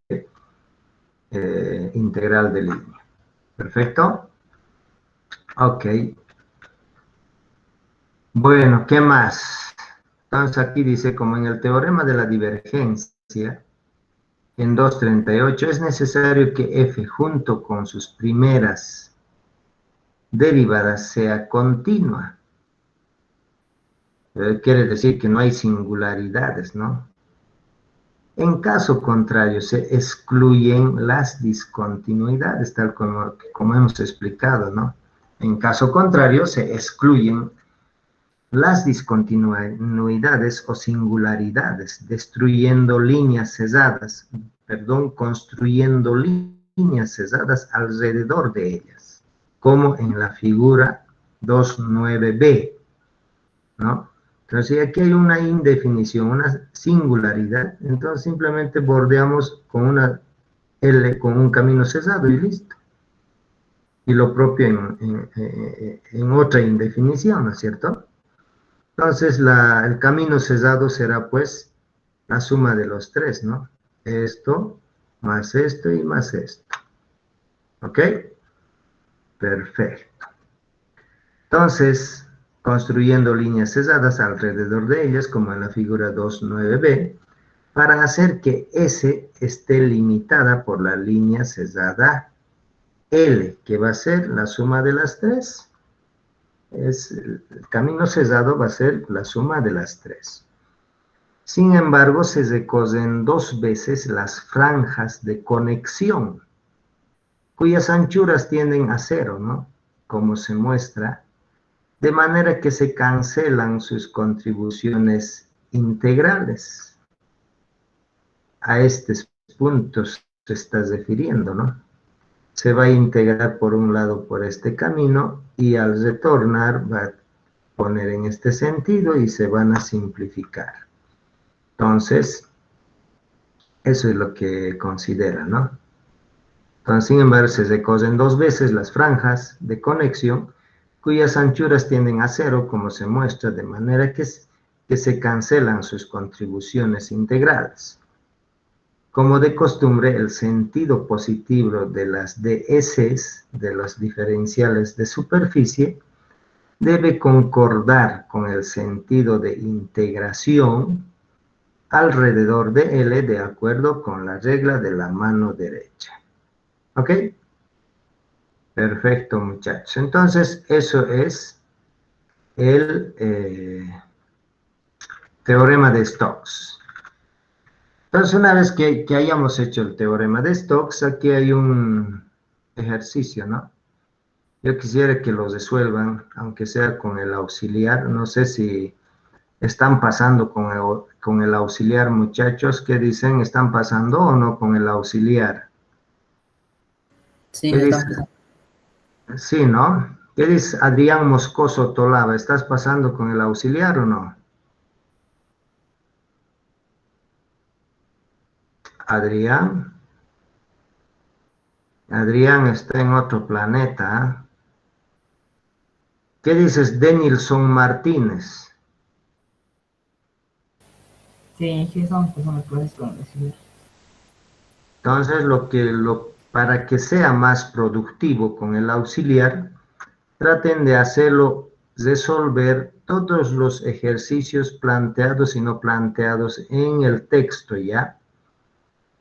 integral de línea. ¿Perfecto? Ok. Bueno, ¿qué más? Entonces aquí dice, como en el teorema de la divergencia, en 238, es necesario que f junto con sus primeras derivadas sea continua. Quiere decir que no hay singularidades, ¿no? En caso contrario, se excluyen las discontinuidades, tal como hemos explicado, ¿no? En caso contrario, se excluyen las discontinuidades o singularidades, destruyendo líneas cesadas, construyendo líneas cesadas alrededor de ellas, como en la figura 2.9b, ¿no? Entonces, aquí hay una indefinición, una singularidad, entonces simplemente bordeamos con una L, con un camino cesado y listo. Y lo propio en otra indefinición, ¿no es cierto? Entonces, el camino cesado será, pues, la suma de los tres, ¿no? Esto, más esto y más esto. ¿Ok? Perfecto. Entonces, construyendo líneas cesadas alrededor de ellas, como en la figura 2.9b, para hacer que S esté limitada por la línea cesada L, que va a ser la suma de las tres. El camino cesado va a ser la suma de las tres. Sin embargo, se recogen dos veces las franjas de conexión, cuyas anchuras tienden a cero, ¿no? Como se muestra, de manera que se cancelan sus contribuciones integrales. A estos puntos se está refiriendo, ¿no? Se va a integrar por un lado por este camino y al retornar va a poner en este sentido y se van a simplificar. Entonces, eso es lo que considera, ¿no? Entonces, sin embargo, se recogen dos veces las franjas de conexión, cuyas anchuras tienden a cero, como se muestra, de manera que se cancelan sus contribuciones integrales. Como de costumbre, el sentido positivo de las DS, de los diferenciales de superficie, debe concordar con el sentido de integración alrededor de L de acuerdo con la regla de la mano derecha. ¿Ok? Perfecto, muchachos. Entonces, eso es el teorema de Stokes. Entonces, una vez que hayamos hecho el teorema de Stokes, aquí hay un ejercicio, ¿no? Yo quisiera que lo resuelvan, aunque sea con el auxiliar. No sé si están pasando con el auxiliar, muchachos. ¿Qué dicen? ¿Están pasando o no con el auxiliar? Sí, ¿Qué dice? Sí, ¿no? ¿Qué dice Adrián Moscoso Tolava? ¿Estás pasando con el auxiliar o no? Adrián. Adrián está en otro planeta. ¿Qué dices, Denilson Martínez? Sí, sí estamos pasando por esto. Entonces, para que sea más productivo con el auxiliar, traten de hacerlo, resolver todos los ejercicios planteados y no planteados en el texto, ¿ya?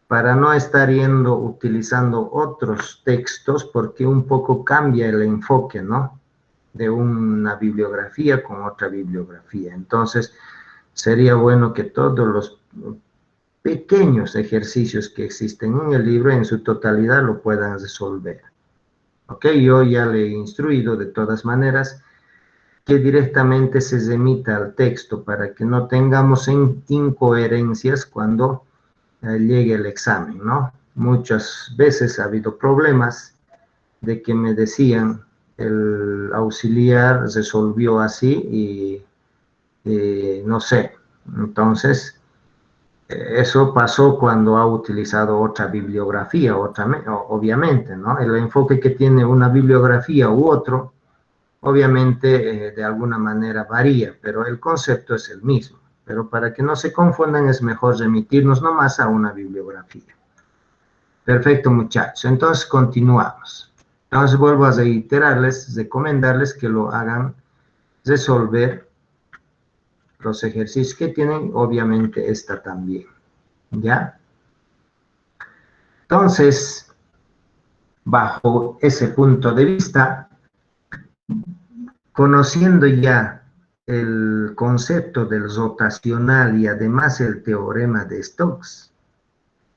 Para no estar utilizando otros textos, porque un poco cambia el enfoque, ¿no? De una bibliografía con otra bibliografía. Entonces, sería bueno que todos los pequeños ejercicios que existen en el libro en su totalidad lo puedan resolver. ¿Ok? Yo ya le he instruido de todas maneras que directamente se remita al texto para que no tengamos incoherencias cuando llegue el examen, ¿no? Muchas veces ha habido problemas de que me decían el auxiliar resolvió así y no sé. Entonces, eso pasó cuando ha utilizado otra bibliografía, obviamente, ¿no? El enfoque que tiene una bibliografía u otro, obviamente de alguna manera varía, pero el concepto es el mismo. Pero para que no se confundan es mejor remitirnos nomás a una bibliografía. Perfecto, muchachos. Entonces continuamos. Entonces vuelvo a reiterarles, recomendarles que lo hagan resolver los ejercicios que tienen, obviamente esta también. ¿Ya? Entonces, bajo ese punto de vista, conociendo ya el concepto del rotacional y además el teorema de Stokes,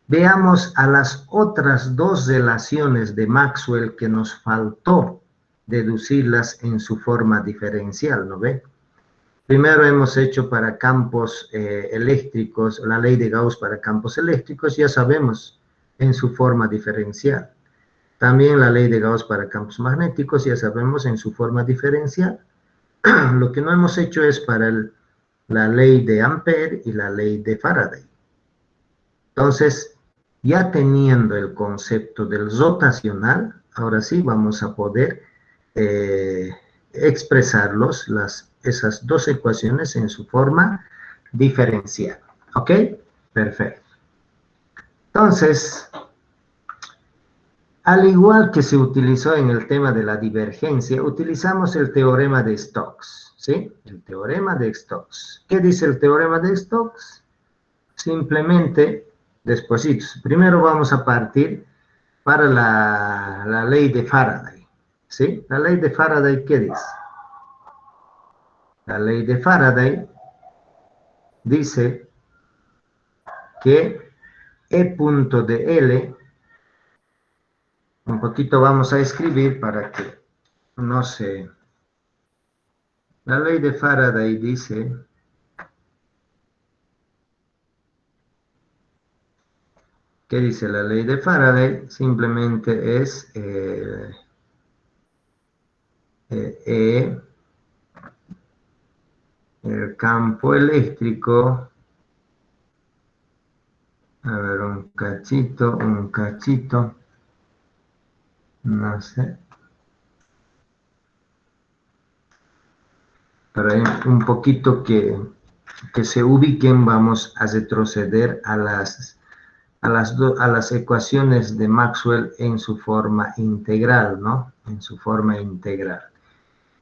veamos a las otras dos relaciones de Maxwell que nos faltó deducirlas en su forma diferencial, ¿no ve? Primero hemos hecho para campos eléctricos, la ley de Gauss para campos eléctricos, ya sabemos en su forma diferencial. También la ley de Gauss para campos magnéticos, ya sabemos en su forma diferencial. Lo que no hemos hecho es para la ley de Ampère y la ley de Faraday. Entonces, ya teniendo el concepto del rotacional, ahora sí vamos a poder expresarlos, esas dos ecuaciones en su forma diferencial. ¿Ok? Perfecto. Entonces, al igual que se utilizó en el tema de la divergencia, utilizamos el teorema de Stokes, ¿sí? El teorema de Stokes. ¿Qué dice el teorema de Stokes? Simplemente, después, primero vamos a partir para la ley de Faraday, ¿sí? La ley de Faraday, ¿qué dice? La ley de Faraday dice que E punto de L, un poquito vamos a escribir para que no se... La ley de Faraday dice ¿qué dice la ley de Faraday? Simplemente es el campo eléctrico. A ver, un cachito, no sé. Para un poquito que se ubiquen, vamos a retroceder a las ecuaciones de Maxwell en su forma integral, ¿no? En su forma integral.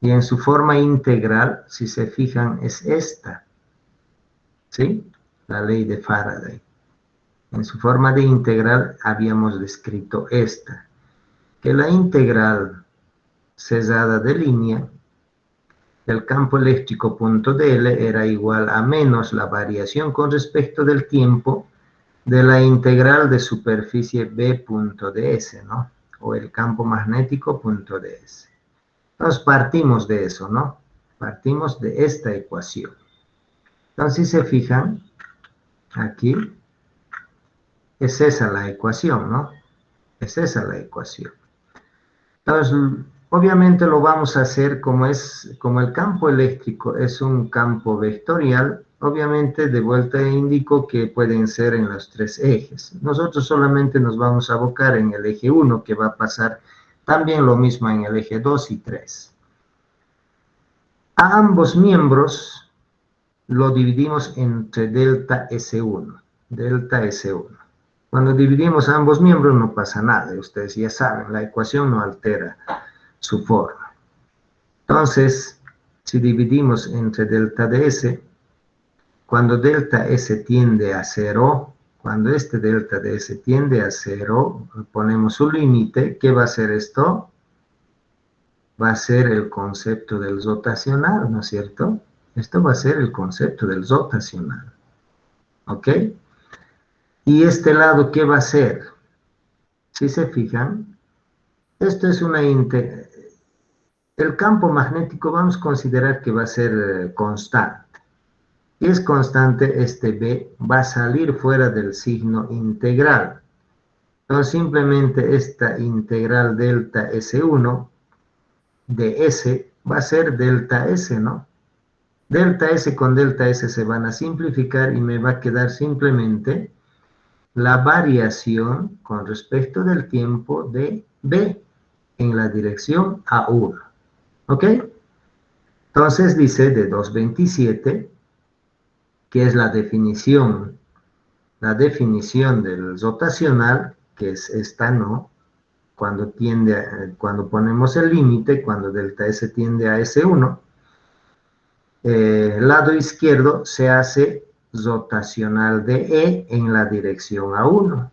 Y en su forma integral, si se fijan, es esta, ¿sí? La ley de Faraday. En su forma de integral habíamos descrito esta, que la integral cesada de línea del campo eléctrico punto dl era igual a menos la variación con respecto del tiempo de la integral de superficie B punto ds, ¿no? O el campo magnético punto ds. Entonces partimos de eso, ¿no? Partimos de esta ecuación. Entonces, si se fijan, aquí es esa la ecuación, ¿no? Es esa la ecuación. Entonces, obviamente lo vamos a hacer como el campo eléctrico es un campo vectorial, obviamente de vuelta indico que pueden ser en los tres ejes. Nosotros solamente nos vamos a abocar en el eje 1, que va a pasar también lo mismo en el eje 2 y 3. A ambos miembros lo dividimos entre delta S1. Delta S1. Cuando dividimos a ambos miembros no pasa nada. Ustedes ya saben, la ecuación no altera su forma. Entonces, si dividimos entre delta de S, cuando delta S tiende a 0, cuando este delta de S tiende a 0, ponemos un límite. ¿Qué va a ser esto? Va a ser el concepto del rotacional, ¿no es cierto? Esto va a ser el concepto del rotacional. ¿Ok? Y este lado, ¿qué va a ser? Si se fijan, esto es el campo magnético vamos a considerar que va a ser constante. Y es constante, este B va a salir fuera del signo integral. Entonces simplemente esta integral delta S1 de S va a ser delta S, ¿no? Delta S con delta S se van a simplificar y me va a quedar simplemente la variación con respecto del tiempo de B en la dirección A1. ¿Ok? Entonces dice de 227, que es la definición del rotacional, que es esta, ¿no? Cuando ponemos el límite, cuando delta S tiende a S1, lado izquierdo se hace rotacional de E en la dirección A1.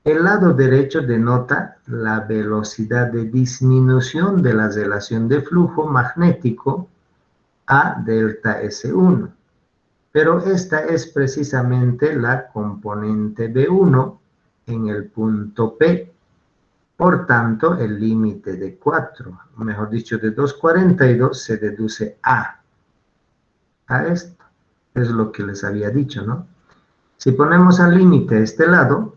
El lado derecho denota la velocidad de disminución de la relación de flujo magnético a delta S1. Pero esta es precisamente la componente B1 en el punto P. Por tanto, el límite de 4, mejor dicho, de 2,42 se deduce a esto. Es lo que les había dicho, ¿no? Si ponemos al límite a este lado,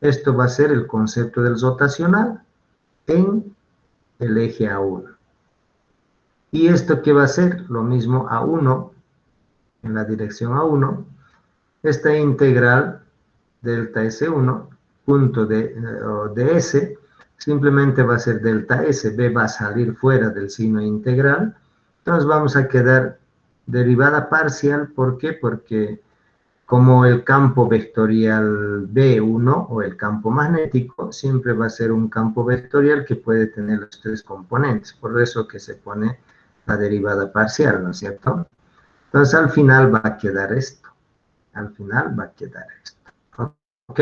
esto va a ser el concepto del rotacional en el eje A1. ¿Y esto qué va a ser? Lo mismo A1 en la dirección A1. Esta integral delta S1, punto de S, simplemente va a ser delta S. B va a salir fuera del signo integral. Entonces vamos a quedar derivada parcial. ¿Por qué? Porque como el campo vectorial B1 o el campo magnético siempre va a ser un campo vectorial que puede tener los tres componentes. Por eso que se pone la derivada parcial, ¿no es cierto? Entonces al final va a quedar esto. Al final va a quedar esto. ¿Ok?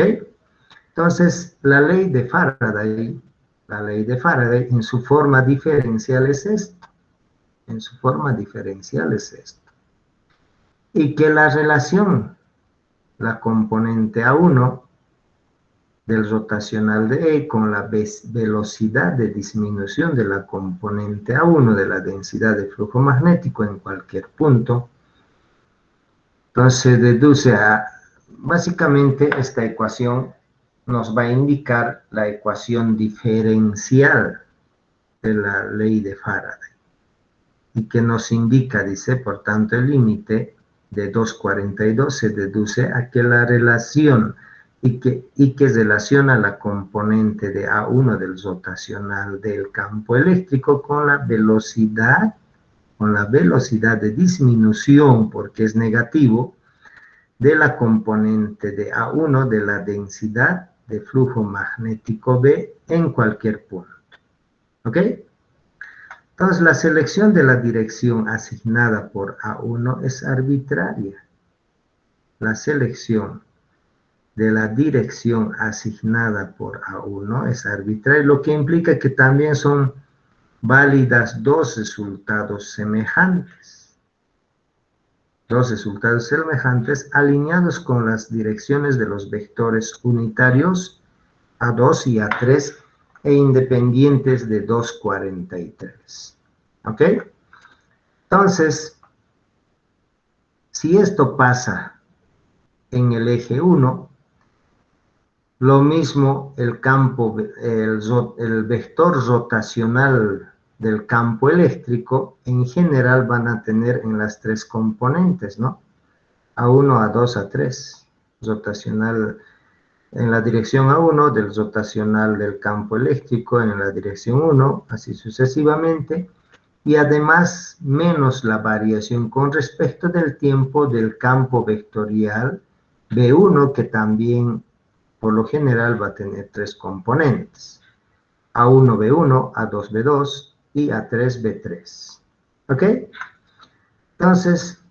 Entonces la ley de Faraday en su forma diferencial es esto. En su forma diferencial es esto. Y que la relación, la componente A1 del rotacional de E con la velocidad de disminución de la componente A1 de la densidad de flujo magnético en cualquier punto. Entonces se deduce a, básicamente esta ecuación nos va a indicar la ecuación diferencial de la ley de Faraday. Y que nos indica, dice, por tanto, el límite de 2,42 se deduce a que la relación y que relaciona la componente de A1 del rotacional del campo eléctrico con la velocidad de disminución, porque es negativo, de la componente de A1 de la densidad de flujo magnético B en cualquier punto. ¿Ok? Entonces, la selección de la dirección asignada por A1 es arbitraria. La selección de la dirección asignada por A1 es arbitraria, lo que implica que también son válidas dos resultados semejantes. Dos resultados semejantes alineados con las direcciones de los vectores unitarios A2 y A3 e independientes de 2,43. ¿Ok? Entonces, si esto pasa en el eje 1, lo mismo el vector rotacional del campo eléctrico, en general van a tener en las tres componentes, ¿no? A1, A2, A3, rotacional en la dirección A1, del rotacional del campo eléctrico en la dirección 1, así sucesivamente, y además menos la variación con respecto del tiempo del campo vectorial B1, que también por lo general va a tener tres componentes: A1, B1, A2, B2 y A3, B3. ¿Ok? Entonces,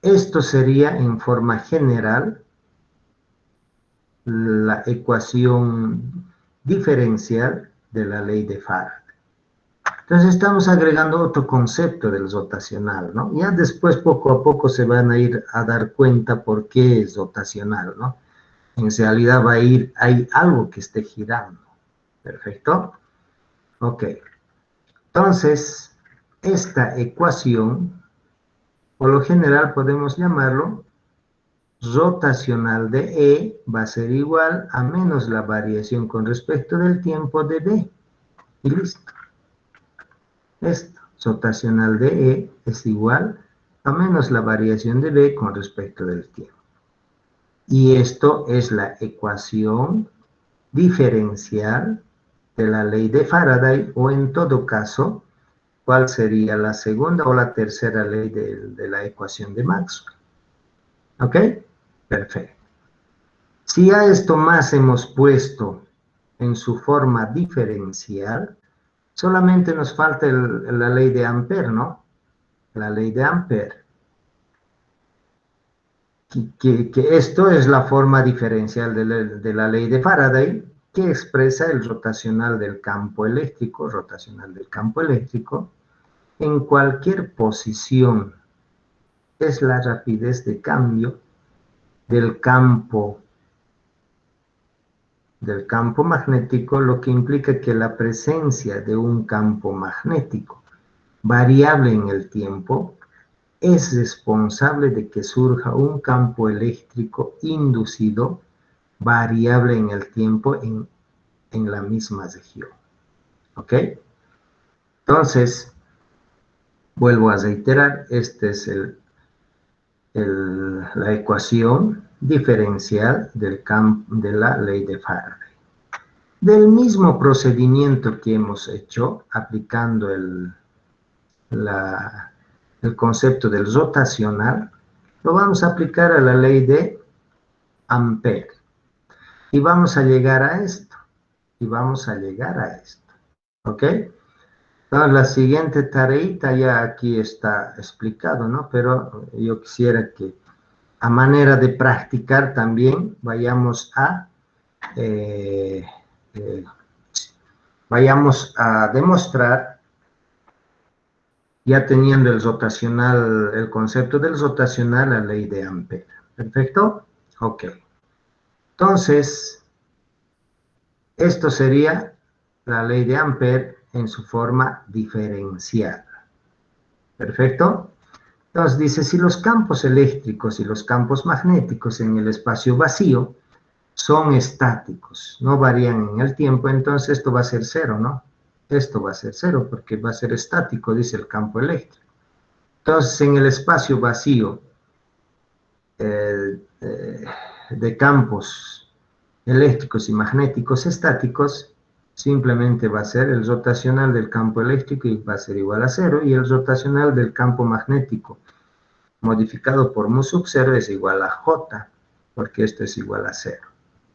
esto sería en forma general la ecuación diferencial de la ley de Faraday. Entonces estamos agregando otro concepto del rotacional, ¿no? Ya después poco a poco se van a ir a dar cuenta por qué es rotacional, ¿no? En realidad hay algo que esté girando. ¿Perfecto? Ok. Entonces, esta ecuación, por lo general podemos llamarlo rotacional de E va a ser igual a menos la variación con respecto del tiempo de B. Y listo. Esto, rotacional de E es igual a menos la variación de B con respecto del tiempo. Y esto es la ecuación diferencial de la ley de Faraday, o en todo caso, ¿cuál sería la segunda o la tercera ley de la ecuación de Maxwell? ¿Ok? Perfecto. Si a esto más hemos puesto en su forma diferencial, solamente nos falta la ley de Ampère, ¿no? La ley de Ampère, que esto es la forma diferencial de la ley de Faraday, que expresa el rotacional del campo eléctrico, en cualquier posición. Es la rapidez de cambio del campo magnético, lo que implica que la presencia de un campo magnético variable en el tiempo es responsable de que surja un campo eléctrico inducido variable en el tiempo en la misma región. ¿Ok? Entonces, vuelvo a reiterar, esta es la ecuación diferencial de la ley de Faraday. Del mismo procedimiento que hemos hecho, aplicando el concepto del rotacional, lo vamos a aplicar a la ley de Ampère. Y vamos a llegar a esto. ¿Ok? Entonces, la siguiente tareita ya aquí está explicado, ¿no? Pero yo quisiera que a manera de practicar también vayamos a demostrar, ya teniendo el concepto del rotacional, la ley de Ampère. ¿Perfecto? Ok. Entonces, esto sería la ley de Ampère en su forma diferencial. ¿Perfecto? Entonces dice, si los campos eléctricos y los campos magnéticos en el espacio vacío son estáticos, no varían en el tiempo, entonces esto va a ser cero, ¿no? Esto va a ser cero porque va a ser estático, dice el campo eléctrico. Entonces, en el espacio vacío de campos eléctricos y magnéticos estáticos, simplemente va a ser el rotacional del campo eléctrico y va a ser igual a cero, y el rotacional del campo magnético modificado por mu sub 0 es igual a J, porque esto es igual a 0.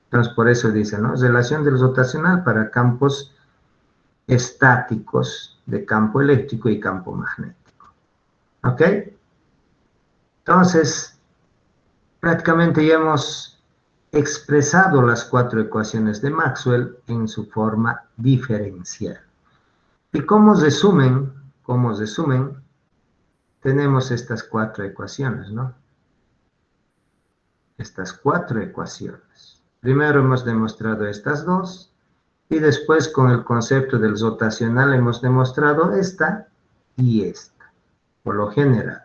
Entonces, por eso dice, ¿no? Relación del rotacional para campos estáticos de campo eléctrico y campo magnético. ¿Ok? Entonces, prácticamente ya hemos expresado las 4 ecuaciones de Maxwell en su forma diferencial. Y como resumen, tenemos estas 4 ecuaciones, ¿no? Estas 4 ecuaciones. Primero hemos demostrado estas dos, y después con el concepto del rotacional hemos demostrado esta y esta, por lo general.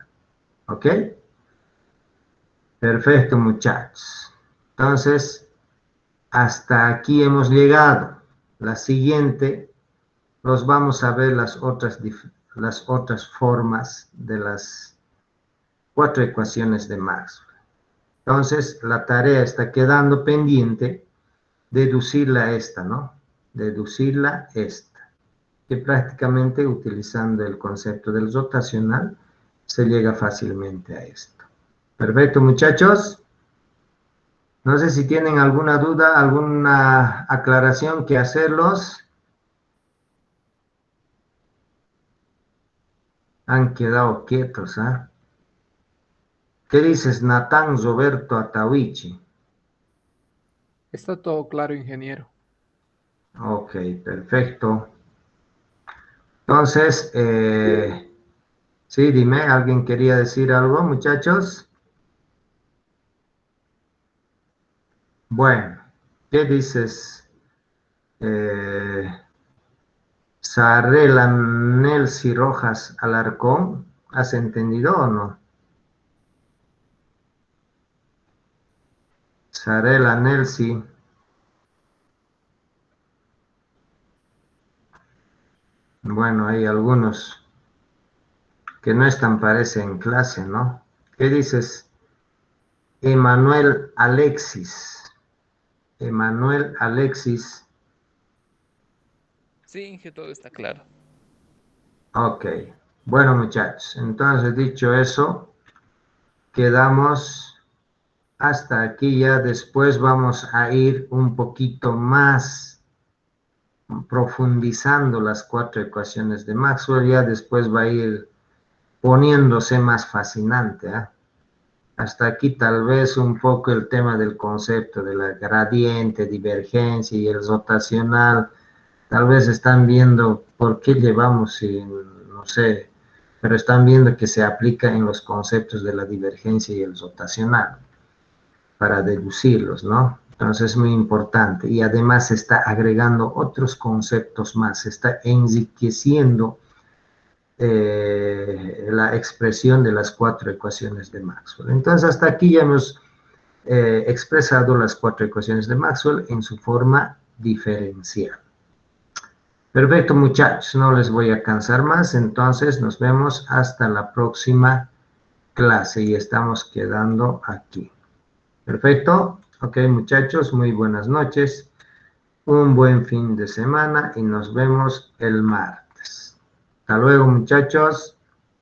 ¿Ok? Perfecto, muchachos. Entonces, hasta aquí hemos llegado. La siguiente, los vamos a ver las otras formas de las 4 ecuaciones de Maxwell. Entonces, la tarea está quedando pendiente, deducirla esta, ¿no? Deducirla esta, que prácticamente utilizando el concepto del rotacional se llega fácilmente a esto. Perfecto, muchachos. No sé si tienen alguna duda, alguna aclaración que hacerlos. Han quedado quietos, ¿ah? ¿Qué dices, Natán Roberto Atahuichi? Está todo claro, ingeniero. Ok, perfecto. Entonces, sí, dime, ¿alguien quería decir algo, muchachos? Bueno, ¿qué dices? Sarela Nelsi Rojas Alarcón, ¿has entendido o no? Sarela Nelsi. Bueno, hay algunos que no están, parece, en clase, ¿no? ¿Qué dices? Emanuel Alexis. Emanuel Alexis. Sí, Inge, todo está claro. Ok. Bueno, muchachos, entonces dicho eso, quedamos hasta aquí. Ya después vamos a ir un poquito más profundizando las 4 ecuaciones de Maxwell. Ya después va a ir poniéndose más fascinante, ¿eh? Hasta aquí tal vez un poco el tema del concepto de la gradiente, divergencia y el rotacional. Tal vez están viendo por qué llevamos, no sé, pero están viendo que se aplica en los conceptos de la divergencia y el rotacional para deducirlos, ¿no? Entonces es muy importante y además se está agregando otros conceptos más, se está enriqueciendo la expresión de las 4 ecuaciones de Maxwell. Entonces hasta aquí ya hemos expresado las 4 ecuaciones de Maxwell en su forma diferencial. Perfecto, muchachos, no les voy a cansar más, entonces nos vemos hasta la próxima clase y estamos quedando aquí. Perfecto, ok, muchachos, muy buenas noches, un buen fin de semana y nos vemos el martes. Hasta luego, muchachos.